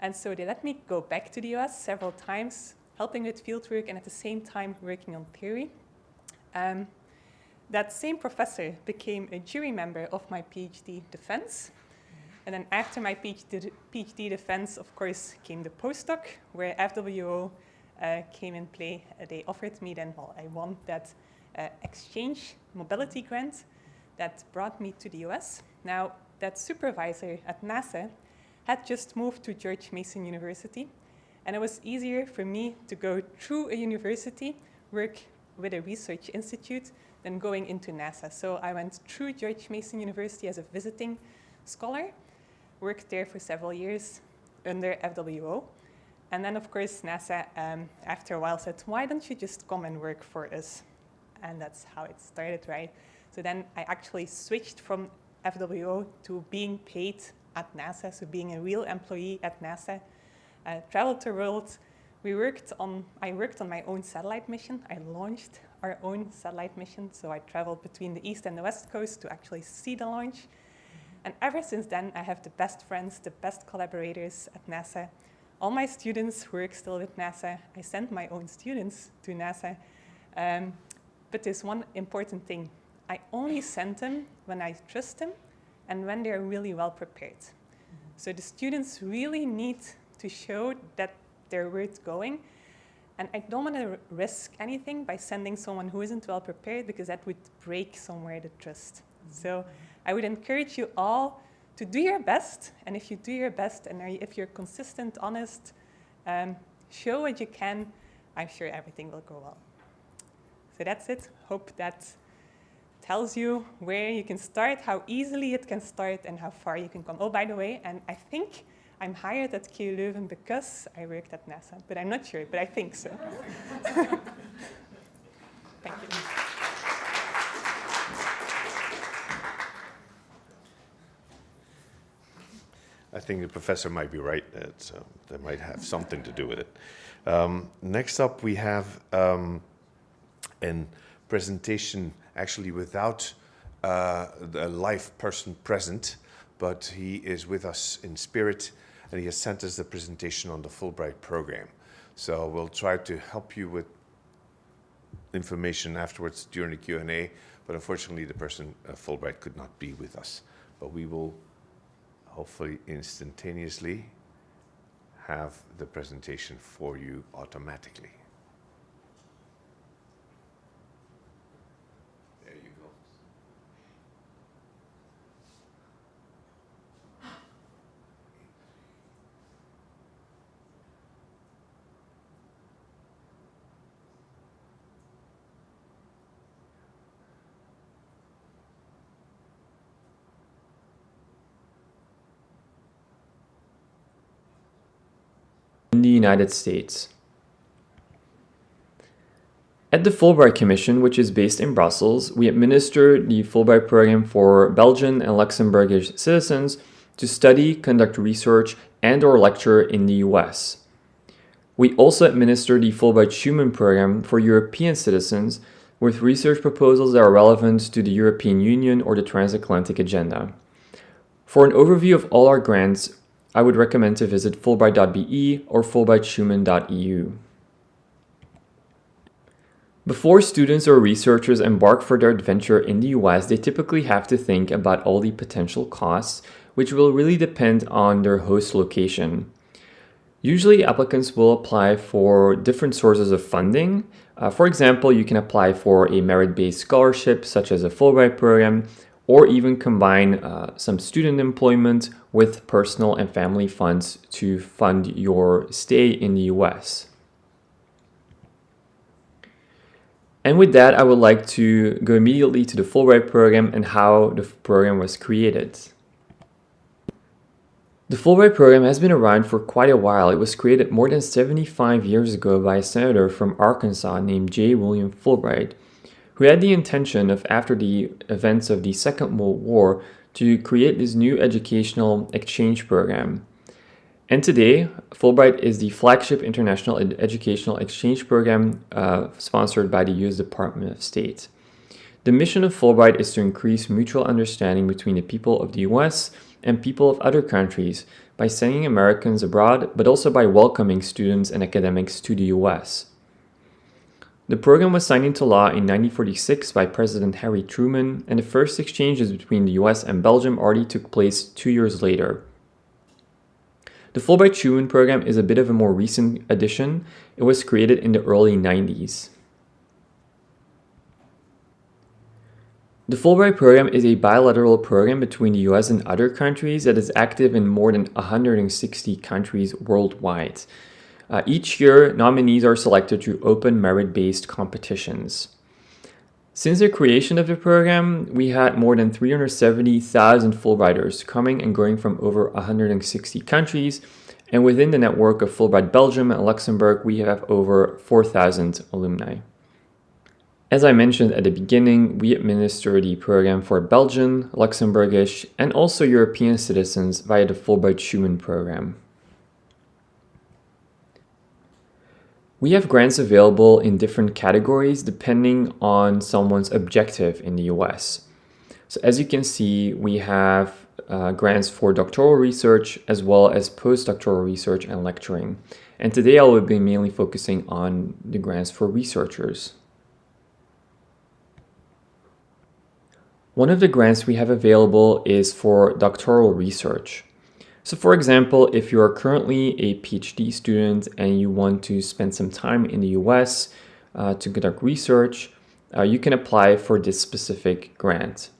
And so they let me go back to the US several times, helping with fieldwork and at the same time working on theory. That same professor became a jury member of my PhD defense. And then after my PhD defense, of course, came the postdoc, where FWO came in play. They offered me then, well, I won that exchange mobility grant that brought me to the US. Now, that supervisor at NASA had just moved to George Mason University, and it was easier for me to go through a university, work with a research institute, than going into NASA. So I went through George Mason University as a visiting scholar, worked there for several years under FWO. And then, of course, NASA, after a while, said, why don't you just come and work for us? And that's how it started, right? So then I actually switched from FWO to being paid at NASA, so being a real employee at NASA. Traveled the world. I worked on my own satellite mission. I launched our own satellite mission, so I traveled between the East and the West Coast to actually see the launch. And ever since then, I have the best friends, the best collaborators at NASA. All my students work still with NASA. I send my own students to NASA. But there's one important thing. I only send them when I trust them and when they're really well prepared. So the students really need to show that they're worth going. And I don't want to risk anything by sending someone who isn't well prepared, because that would break somewhere the trust. So I would encourage you all to do your best. And if you do your best and if you're consistent, honest, show what you can, I'm sure everything will go well. So that's it. Hope that tells you where you can start, how easily it can start, and how far you can come. Oh, by the way, and I think I'm hired at KU Leuven because I worked at NASA, but I'm not sure, but I think so. Thank you. I think the professor might be right. That might have something to do with it. Next up, we have a presentation actually without the live person present, but he is with us in spirit, and he has sent us the presentation on the Fulbright program. So we'll try to help you with information afterwards during the Q&A, but unfortunately the person Fulbright could not be with us. But we will hopefully instantaneously have the presentation for you automatically. There you go. In the United States. At the Fulbright Commission, which is based in Brussels, we administer the Fulbright program for Belgian and Luxembourgish citizens to study, conduct research, and/or lecture in the US. We also administer the Fulbright Schumann program for European citizens with research proposals that are relevant to the European Union or the transatlantic agenda. For an overview of all our grants, I would recommend to visit fulbright.be or fulbrightschumann.eu. Before students or researchers embark for their adventure in the US, they typically have to think about all the potential costs, which will really depend on their host location. Usually applicants will apply for different sources of funding. For example, you can apply for a merit-based scholarship such as a Fulbright program, or even combine some student employment with personal and family funds to fund your stay in the US. And with that, I would like to go immediately to the Fulbright program and how the program was created. The Fulbright program has been around for quite a while. It was created more than 75 years ago by a senator from Arkansas named J. William Fulbright, who had the intention of, after the events of the Second World War, to create this new educational exchange program. And today, Fulbright is the flagship international educational exchange program sponsored by the US Department of State. The mission of Fulbright is to increase mutual understanding between the people of the US and people of other countries by sending Americans abroad, but also by welcoming students and academics to the US. The program was signed into law in 1946 by President Harry Truman, and the first exchanges between the US and Belgium already took place 2 years later. The Fulbright-Schumann program is a bit of a more recent addition. It was created in the early 90s. The Fulbright program is a bilateral program between the US and other countries that is active in more than 160 countries worldwide. Each year, nominees are selected through open merit-based competitions. Since the creation of the program, we had more than 370,000 Fulbrighters coming and going from over 160 countries, and within the network of Fulbright Belgium and Luxembourg, we have over 4,000 alumni. As I mentioned at the beginning, we administer the program for Belgian, Luxembourgish, and also European citizens via the Fulbright-Schumann program. We have grants available in different categories depending on someone's objective in the US. So as you can see, we have grants for doctoral research as well as postdoctoral research and lecturing. And today I will be mainly focusing on the grants for researchers. One of the grants we have available is for doctoral research. So for example, if you are currently a PhD student and you want to spend some time in the US to conduct research, you can apply for this specific grant.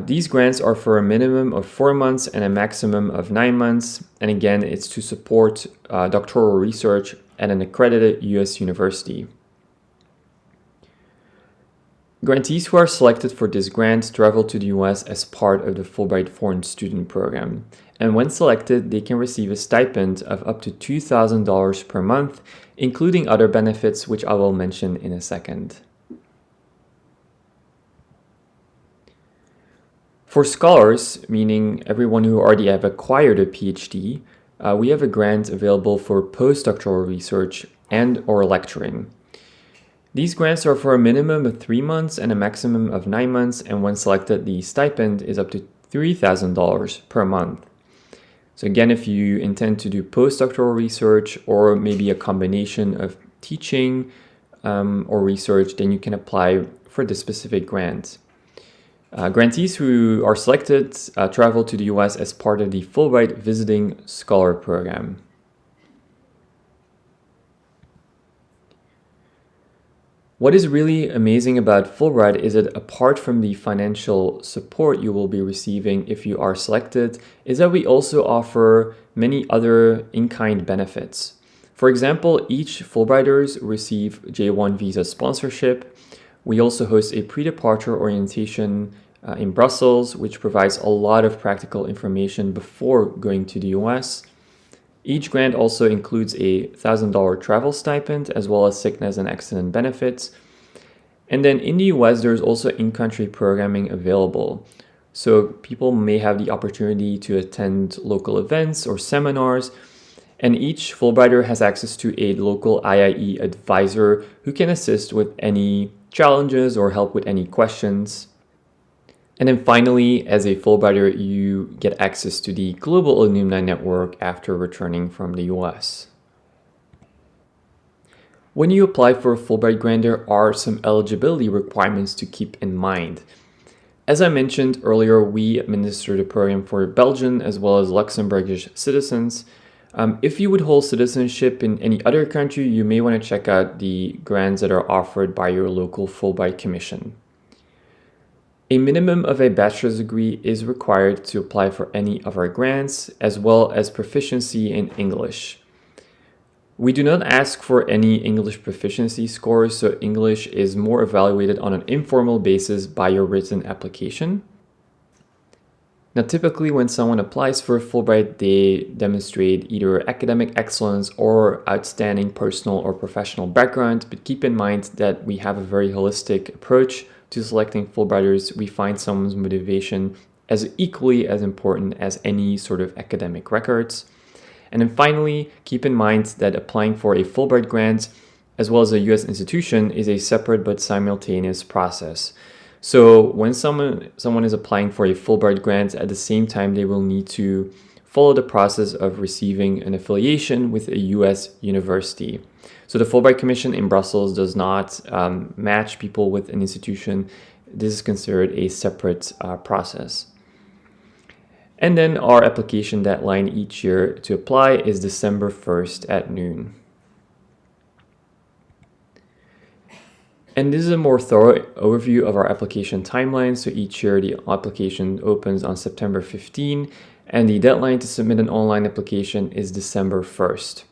These grants are for a minimum of 4 months and a maximum of 9 months. And again, it's to support doctoral research at an accredited US university. Grantees who are selected for this grant travel to the US as part of the Fulbright Foreign Student Program. And when selected, they can receive a stipend of up to $2,000 per month, including other benefits, which I will mention in a second. For scholars, meaning everyone who already have acquired a PhD, we have a grant available for postdoctoral research and or lecturing. These grants are for a minimum of 3 months and a maximum of 9 months, and when selected, the stipend is up to $3,000 per month. So again, if you intend to do postdoctoral research or maybe a combination of teaching or research, then you can apply for this specific grant. Grantees who are selected travel to the US as part of the Fulbright Visiting Scholar Program. What is really amazing about Fulbright is that apart from the financial support you will be receiving if you are selected, is that we also offer many other in-kind benefits. For example, each Fulbrighters receive J1 visa sponsorship. We also host a pre-departure orientation in Brussels, which provides a lot of practical information before going to the US. Each grant also includes a $1,000 travel stipend as well as sickness and accident benefits. And then in the US, there's also in-country programming available. So people may have the opportunity to attend local events or seminars, and each Fulbrighter has access to a local IIE advisor who can assist with any challenges or help with any questions. And then finally, as a Fulbrighter, you get access to the Global Alumni Network after returning from the US. When you apply for a Fulbright grant, there are some eligibility requirements to keep in mind. As I mentioned earlier, we administer the program for Belgian as well as Luxembourgish citizens. If you would hold citizenship in any other country, you may want to check out the grants that are offered by your local Fulbright Commission. A minimum of a bachelor's degree is required to apply for any of our grants, as well as proficiency in English. We do not ask for any English proficiency scores, so English is more evaluated on an informal basis by your written application. Now, typically when someone applies for Fulbright, they demonstrate either academic excellence or outstanding personal or professional background, but keep in mind that we have a very holistic approach to selecting Fulbrighters. We find someone's motivation as equally as important as any sort of academic records. And then finally, keep in mind that applying for a Fulbright grant, as well as a US institution, is a separate but simultaneous process. So when someone is applying for a Fulbright grant, at the same time, they will need to follow the process of receiving an affiliation with a US university. So the Fulbright Commission in Brussels does not match people with an institution. This is considered a separate process. And then our application deadline each year to apply is December 1st at noon. And this is a more thorough overview of our application timeline. So each year the application opens on September 15, and the deadline to submit an online application is December 1st.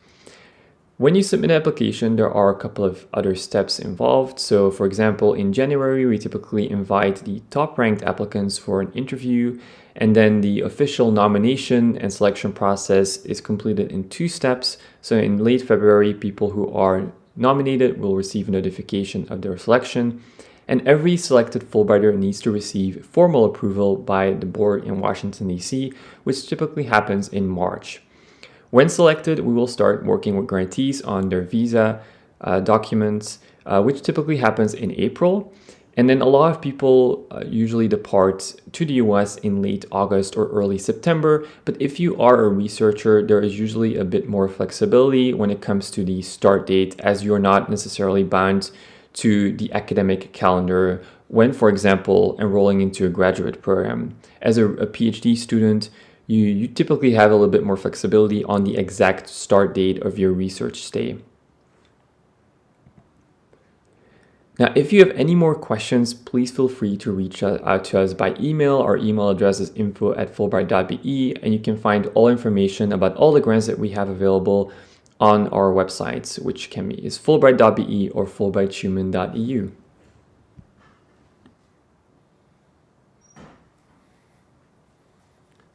When you submit an application, there are a couple of other steps involved. So for example, in January, we typically invite the top-ranked applicants for an interview, and then the official nomination and selection process is completed in 2 steps. So in late February, people who are nominated will receive a notification of their selection, and every selected Fulbrighter needs to receive formal approval by the board in Washington, D.C., which typically happens in March. When selected, we will start working with grantees on their visa documents, which typically happens in April. And then a lot of people usually depart to the US in late August or early September. But if you are a researcher, there is usually a bit more flexibility when it comes to the start date, as you're not necessarily bound to the academic calendar when, for example, enrolling into a graduate program. As a PhD student, you typically have a little bit more flexibility on the exact start date of your research stay. Now, if you have any more questions, please feel free to reach out to us by email. Our email address is info@fulbright.be, and you can find all information about all the grants that we have available on our websites, which is fulbright.be or fulbrighthuman.eu.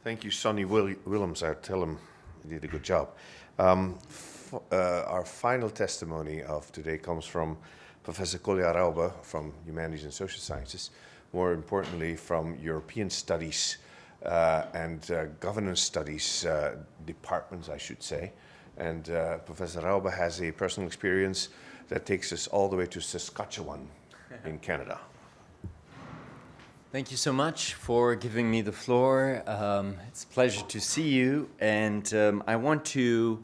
Thank you, Sonny Willems. I tell him he did a good job. Our final testimony of today comes from Professor Kolja Raube from Humanities and Social Sciences, more importantly from European Studies and Governance Studies departments, I should say. And Professor Raube has a personal experience that takes us all the way to Saskatchewan in Canada. Thank you so much for giving me the floor. It's a pleasure to see you, and I want to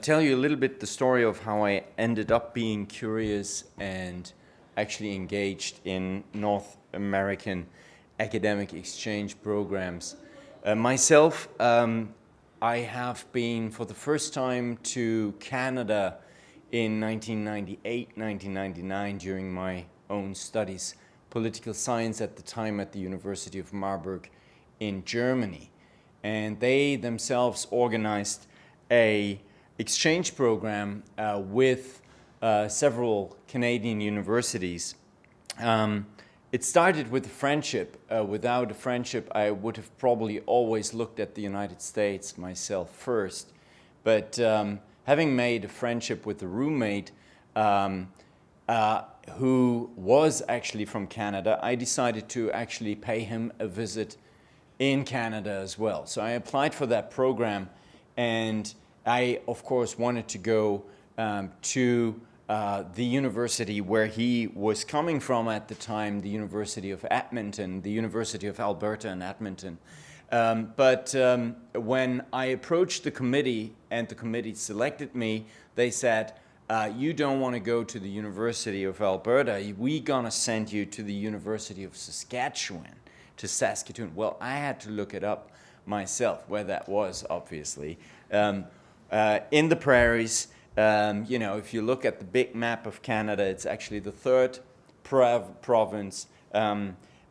tell you a little bit the story of how I ended up being curious and actually engaged in North American academic exchange programs. Myself, I have been for the first time to Canada in 1998, 1999 during my own studies. Political science at the time at the University of Marburg in Germany. And they themselves organized a exchange program with several Canadian universities. It started with a friendship. Without a friendship, I would have probably always looked at the United States myself first. But having made a friendship with a roommate, who was actually from Canada, I decided to actually pay him a visit in Canada as well. So I applied for that program, and I, of course, wanted to go to the university where he was coming from at the time, the University of Edmonton, the University of Alberta in Edmonton. But when I approached the committee and the committee selected me, they said, you don't want to go to the University of Alberta, we're gonna send you to the University of Saskatchewan, to Saskatoon. Well, I had to look it up myself, where that was, obviously. in the prairies. You know, if you look at the big map of Canada, it's actually the third province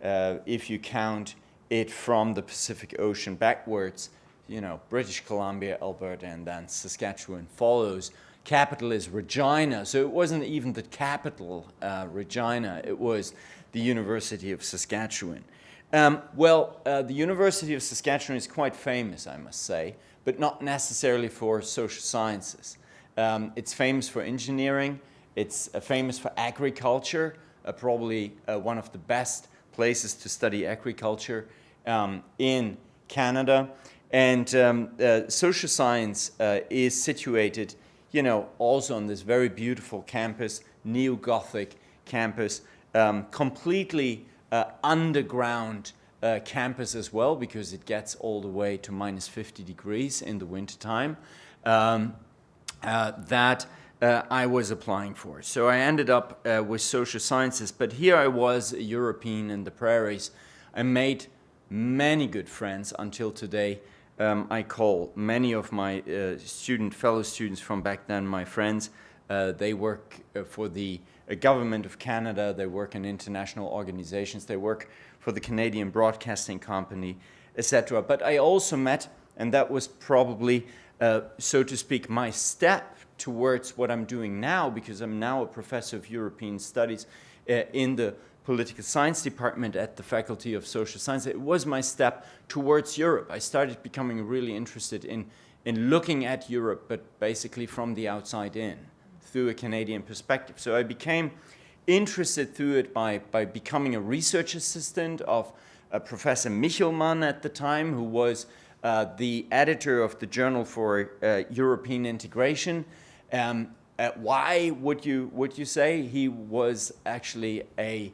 if you count it from the Pacific Ocean backwards. You know, British Columbia, Alberta, and then Saskatchewan follows. Capital is Regina, so it wasn't even the capital, Regina, it was the University of Saskatchewan. The University of Saskatchewan is quite famous, I must say, but not necessarily for social sciences. It's famous for engineering, it's famous for agriculture, probably one of the best places to study agriculture in Canada. And social science is situated, you know, also on this very beautiful campus, neo-Gothic campus, completely underground campus as well, because it gets all the way to minus 50 degrees in the wintertime, that I was applying for. So I ended up with social sciences, but here I was, a European in the prairies. I made many good friends until today. I call many of my fellow students from back then my friends. They work for the government of Canada, they work in international organizations, they work for the Canadian Broadcasting Company, etc. But I also met, and that was probably, so to speak, my step towards what I'm doing now, because I'm now a professor of European Studies in the Political Science Department at the Faculty of Social Science. It was my step towards Europe. I started becoming really interested in looking at Europe, but basically from the outside in, through a Canadian perspective. So I became interested through it by becoming a research assistant of Professor Michelmann at the time, who was the editor of the Journal for European Integration. Why would you say? He was actually a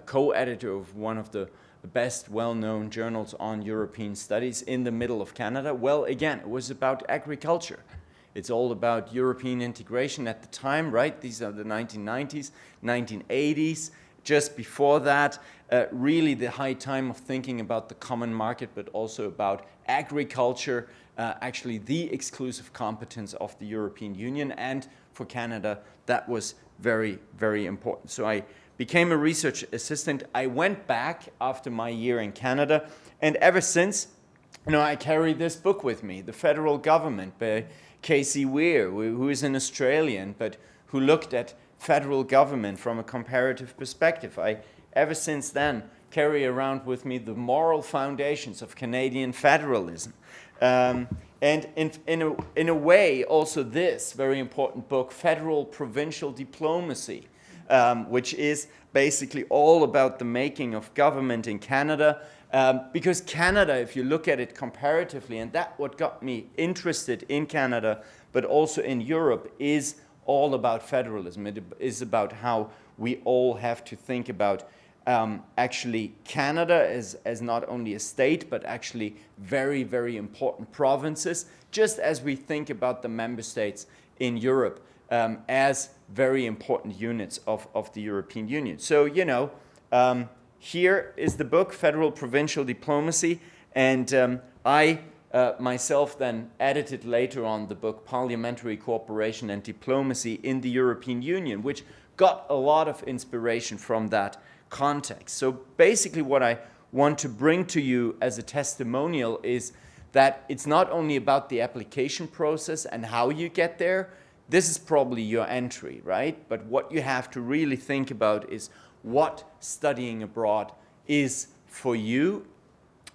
co-editor of one of the best well-known journals on European studies in the middle of Canada. Well, again, it was about agriculture. It's all about European integration at the time, right? These are the 1990s, 1980s. Just before that, really the high time of thinking about the common market, but also about agriculture, actually the exclusive competence of the European Union. And for Canada, that was very, very important. So I became a research assistant. I went back after my year in Canada, and ever since, you know, I carry this book with me, The Federal Government by Casey Weir, who is an Australian, but who looked at federal government from a comparative perspective. I, ever since then, carry around with me the moral foundations of Canadian federalism. And in a way, also this very important book, Federal Provincial Diplomacy, which is basically all about the making of government in Canada. Because Canada, if you look at it comparatively, and that's what got me interested in Canada, but also in Europe, is all about federalism. It is about how we all have to think about actually Canada as not only a state, but actually very, very important provinces, just as we think about the member states in Europe as very important units of the European Union. So, you know, here is the book, Federal Provincial Diplomacy, and I myself then edited later on the book, Parliamentary Cooperation and Diplomacy in the European Union, which got a lot of inspiration from that context. So basically what I want to bring to you as a testimonial is that it's not only about the application process and how you get there. This is probably your entry, right? But what you have to really think about is what studying abroad is for you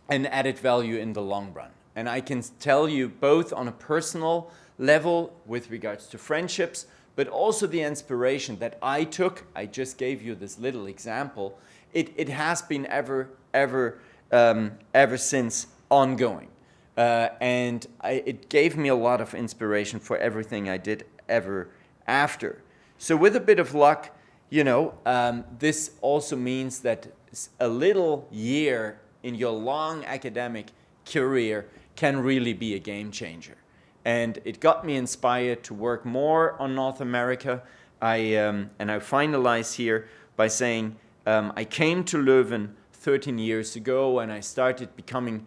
and added value in the long run. And I can tell you both on a personal level with regards to friendships, but also the inspiration that I took. I just gave you this little example. It has been ever since ongoing. And it gave me a lot of inspiration for everything I did ever after. So with a bit of luck, you know, this also means that a little year in your long academic career can really be a game changer. And it got me inspired to work more on North America. And I finalize here by saying I came to Leuven 13 years ago, and I started becoming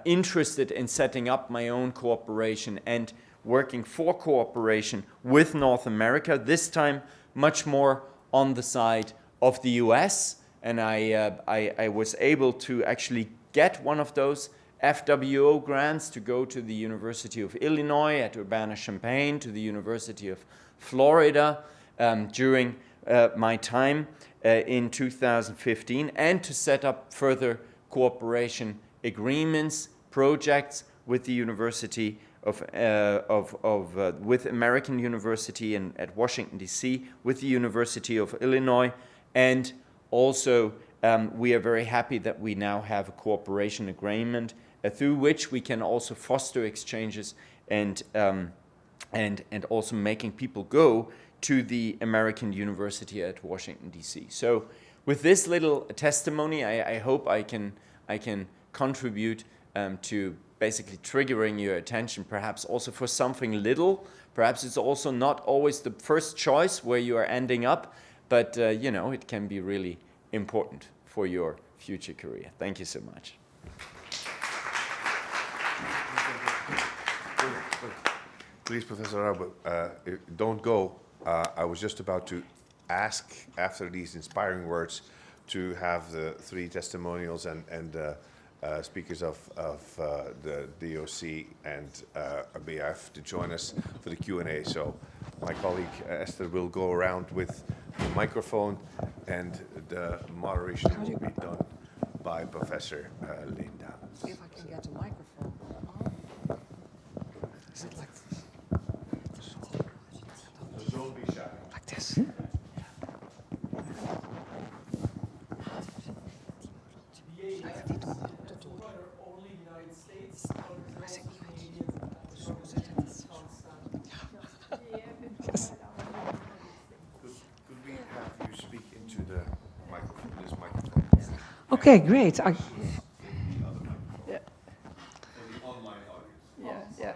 interested in setting up my own cooperation. And working for cooperation with North America, this time much more on the side of the US. And I was able to actually get one of those FWO grants to go to the University of Illinois at Urbana-Champaign, to the University of Florida during my time in 2015, and to set up further cooperation agreements, projects with the University with American University at Washington, D.C., with the University of Illinois, and also we are very happy that we now have a cooperation agreement through which we can also foster exchanges and also making people go to the American University at Washington, D.C. So with this little testimony, I hope I can contribute to basically triggering your attention, perhaps also for something little. Perhaps it's also not always the first choice where you are ending up, but you know, it can be really important for your future career. Thank you so much. Please, Professor Raube, don't go. I was just about to ask, after these inspiring words, to have the three testimonials and speakers of the DOC and BF to join us for the Q&A. So my colleague Esther will go around with the microphone, and the moderation will be done by Professor Linda. See if I can get a microphone. Is it like this? Don't be shy. Like this? Could we have you speak into the microphone, this microphone? Okay, great. Yeah. For the online audience. Yeah, yeah.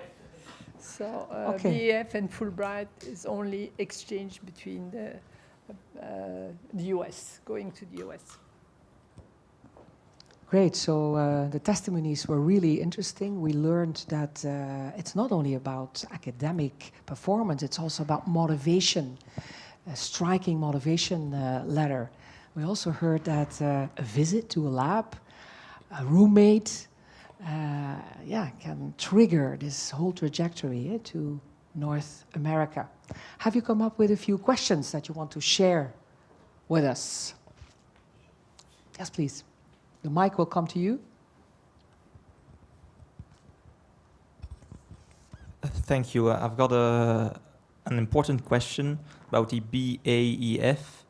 So Okay. BEF and Fulbright is only exchange between the US, going to the US. Great. So the testimonies were really interesting. We learned that it's not only about academic performance, it's also about motivation, a striking motivation letter. We also heard that a visit to a lab, a roommate, can trigger this whole trajectory to North America. Have you come up with a few questions that you want to share with us? Yes, please. The mic will come to you. Thank you. I've got an important question about the BAEF.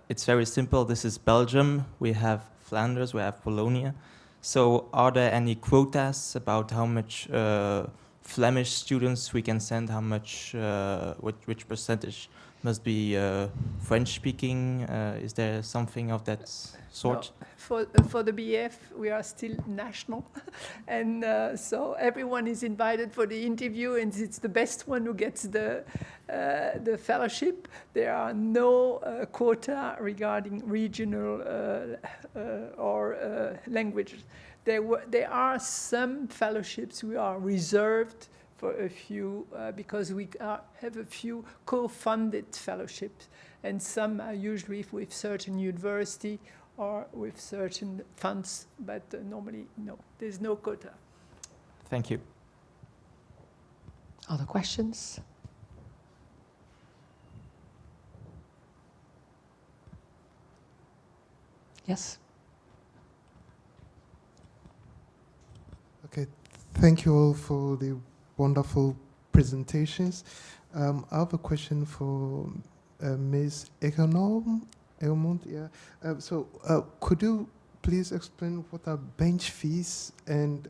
It's very simple. This is Belgium. We have Flanders. We have Wallonia. So are there any quotas about how much Flemish students we can send, how much, which percentage must be French-speaking? Is there something of that sort? No. For the BF, we are still national, and so everyone is invited for the interview, and it's the best one who gets the fellowship. There are no quota regarding regional or languages. There are some fellowships we are reserved for a few because we have a few co-funded fellowships, and some are usually with certain university or with certain funds, but normally, no, there's no quota. Thank you. Other questions? Yes? Okay, thank you all for the wonderful presentations. I have a question for Ms. Egermont, yeah. Could you please explain what are bench fees? And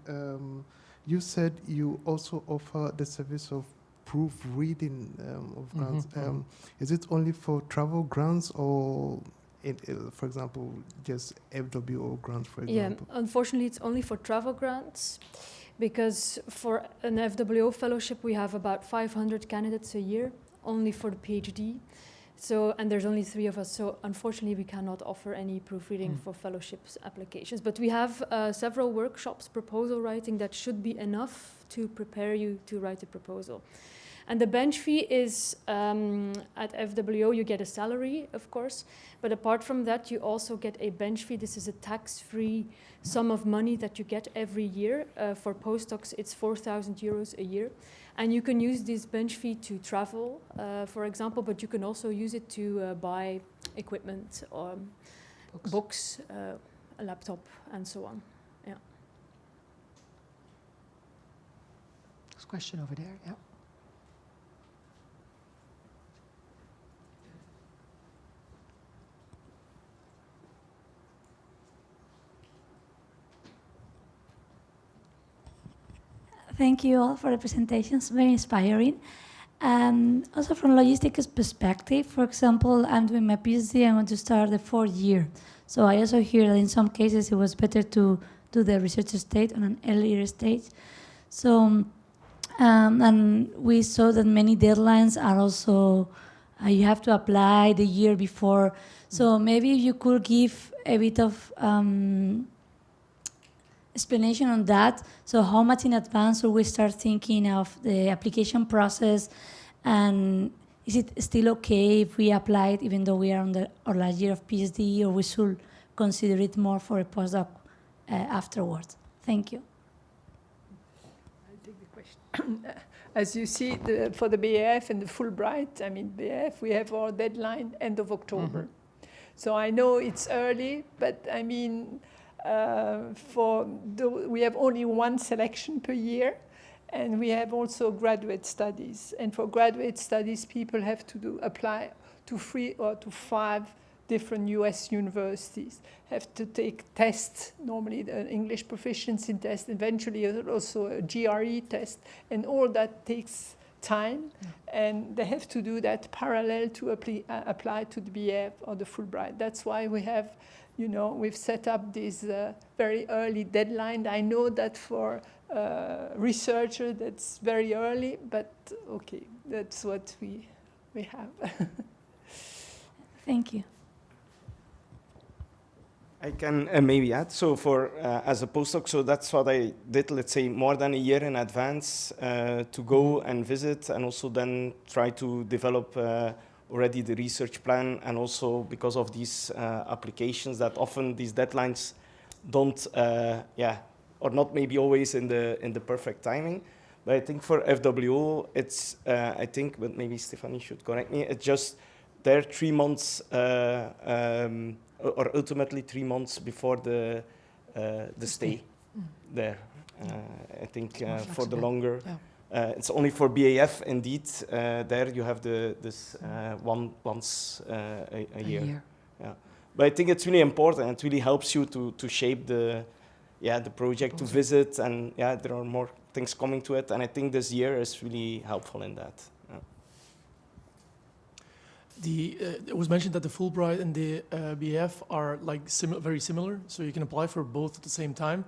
you said you also offer the service of proofreading of grants. Is it only for travel grants or, for example, just FWO grants, for example? Yeah, unfortunately, it's only for travel grants, because for an FWO fellowship, we have about 500 candidates a year, only for the PhD. So, and there's only 3 of us, so unfortunately we cannot offer any proofreading for fellowships applications. But we have several workshops, proposal writing, that should be enough to prepare you to write a proposal. And the bench fee is, at FWO you get a salary, of course, but apart from that you also get a bench fee. This is a tax-free sum of money that you get every year. For postdocs it's 4,000 euros a year. And you can use this bench fee to travel, for example, but you can also use it to buy equipment, or books, a laptop, and so on. Yeah. There's a question over there, yeah. Thank you all for the presentations, very inspiring. Also from logistics perspective, for example, I'm doing my PhD, I want to start the 4th year. So I also hear that in some cases it was better to do the research stage on an earlier stage. So, and we saw that many deadlines are also, you have to apply the year before. So maybe you could give a bit of explanation on that. So how much in advance should we start thinking of the application process, and is it still okay if we apply it even though we are on our last year of PhD, or we should consider it more for a postdoc afterwards? Thank you. I'll take the question. As you see, for the BAF and the Fulbright, I mean BAF, we have our deadline end of October. So I know it's early, but I mean, we have only 1 selection per year, and we have also graduate studies. And for graduate studies, people have to apply to 3 or to 5 different US universities, have to take tests, normally the English proficiency test, eventually also a GRE test, and all that takes time, and they have to do that parallel to apply to the BF or the Fulbright. That's why we have, you know, we've set up this very early deadline. I know that for researcher that's very early, but okay, that's what we have. Thank you. I can maybe add, so for as a postdoc, so that's what I did, let's say, more than a year in advance to go and visit, and also then try to develop already the research plan, and also because of these applications that often these deadlines don't, or not maybe always in the perfect timing. But I think for FWO, it's, I think, but maybe Stephanie should correct me, it's just they're 3 months, or ultimately 3 months before the stay there. I think for the longer, it's only for BAF indeed. There you have this once a year. Yeah, but I think it's really important. It really helps you to shape the project, to visit, and there are more things coming to it. And I think this year is really helpful in that. It was mentioned that the Fulbright and the BF are like very similar, so you can apply for both at the same time.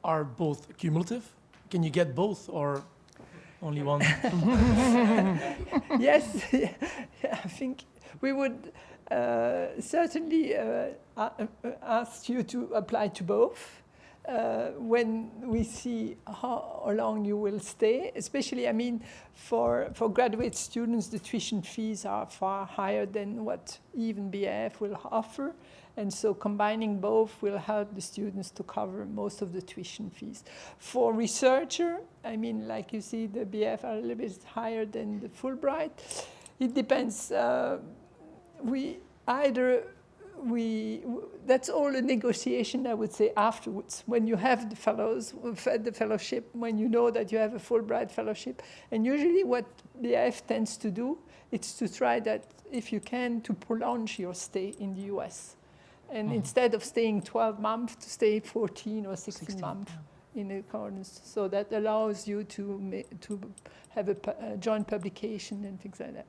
Are both cumulative? Can you get both, or only one? Yes, I think we would certainly ask you to apply to both. When we see how long you will stay, especially, I mean, for graduate students, the tuition fees are far higher than what even BAF will offer. And so combining both will help the students to cover most of the tuition fees. For researcher, I mean, like you see, the BAF are a little bit higher than the Fulbright. It depends. That's all a negotiation, I would say, afterwards. When you have the fellowship, when you know that you have a Fulbright fellowship. And usually what BAF tends to do, it's to try that, if you can, to prolong your stay in the US. And instead of staying 12 months, to stay 14 or 16 months in accordance. So that allows you to have a joint publication and things like that.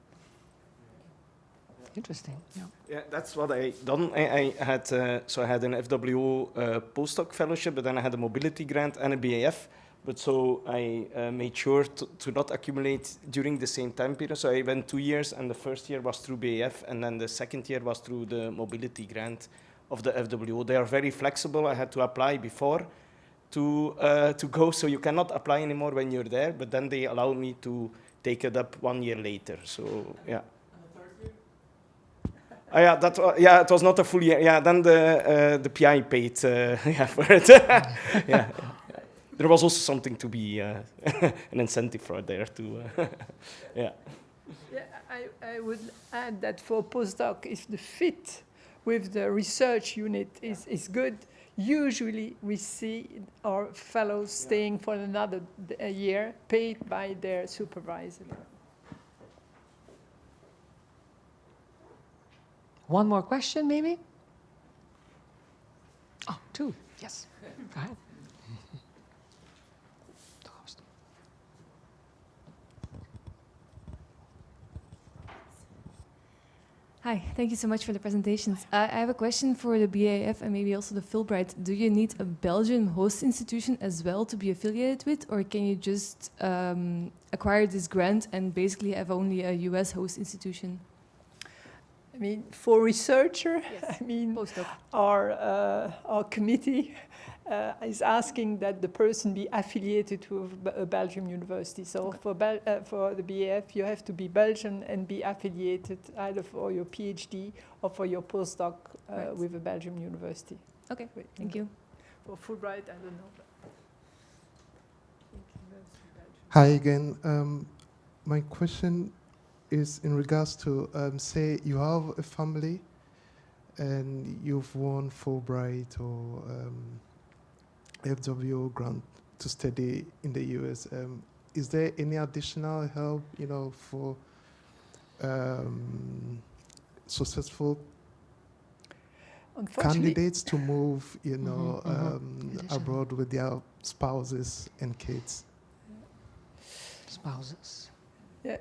Interesting. Yeah, that's what I done. I had an FWO postdoc fellowship, but then I had a mobility grant and a BAF But so I made sure to not accumulate during the same time period. So I went 2 years, and the first year was through BAF, and then the second year was through the mobility grant of the FWO. They are very flexible. I had to apply before to go, so you cannot apply anymore when you're there, but then they allowed me to take it up 1 year later. So, yeah. Yeah, it was not a full year. Yeah, then the PI paid yeah, for it. Yeah. There was also something to be an incentive for there too. Yeah. Yeah, I would add that for postdoc, if the fit with the research unit is good, usually we see our fellows staying for another year, paid by their supervisor. One more question, maybe? Oh, two. Yes. Go ahead. Hi, thank you so much for the presentations. I have a question for the BAF and maybe also the Fulbright. Do you need a Belgian host institution as well to be affiliated with, or can you just acquire this grant and basically have only a US host institution? I mean, for researcher, Yes. I mean, Postdoc. our committee is asking that the person be affiliated to a Belgian university. So okay. For the BAF, you have to be Belgian and be affiliated either for your PhD or for your postdoc right. with a Belgian university. Okay, thank you. For Fulbright, I don't know. Hi again. My question is in regards to, say you have a family and you've won Fulbright or FWO grant to study in the US. Is there any additional help, you know, for successful candidates to move, you know, abroad with their spouses and kids? Spouses. Yeah.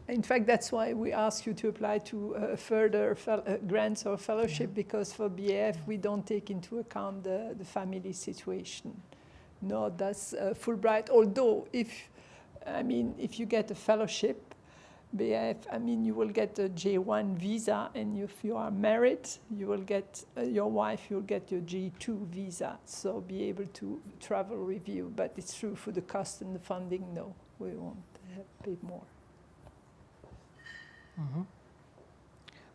In fact, that's why we ask you to apply to further grants or fellowship, because for BAF we don't take into account the family situation. No, that's Fulbright. Although, if you get a fellowship, BAF, you will get a J1 visa, and if you are married, you will get your wife. You'll get your J2 visa, so be able to travel with you. But it's true for the cost and the funding. No, we won't pay more. Mm-hmm.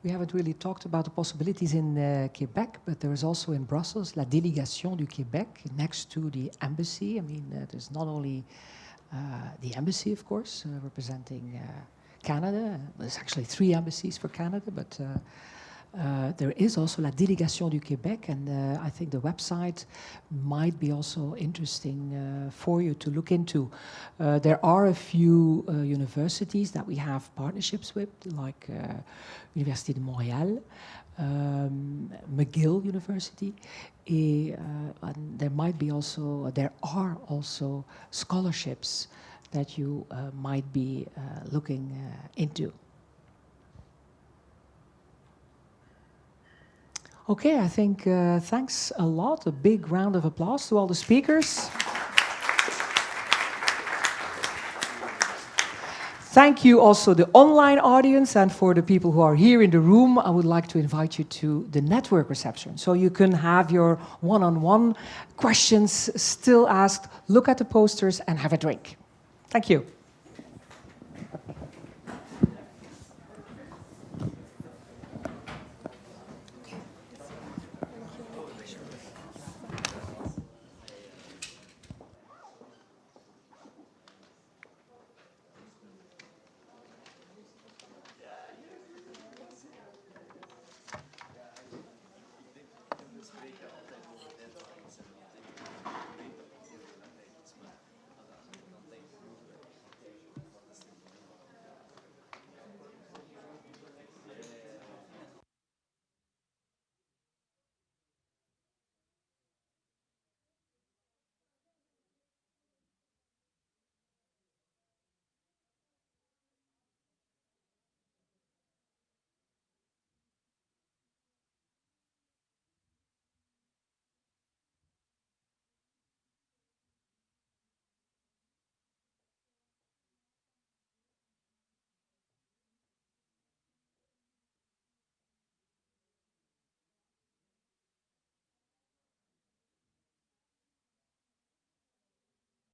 We haven't really talked about the possibilities in Quebec, but there is also in Brussels La Délégation du Québec next to the embassy. I mean, there's not only the embassy, of course, representing Canada. There's actually 3 embassies for Canada, but there is also La Délégation du Québec, and I think the website might be also interesting for you to look into. There are a few universities that we have partnerships with, like Université de Montréal, McGill University, and there are also scholarships that you might be looking into. Okay, I think thanks a lot. A big round of applause to all the speakers. Thank you also the online audience, and for the people who are here in the room, I would like to invite you to the network reception, so you can have your one-on-one questions still asked, look at the posters and have a drink. Thank you.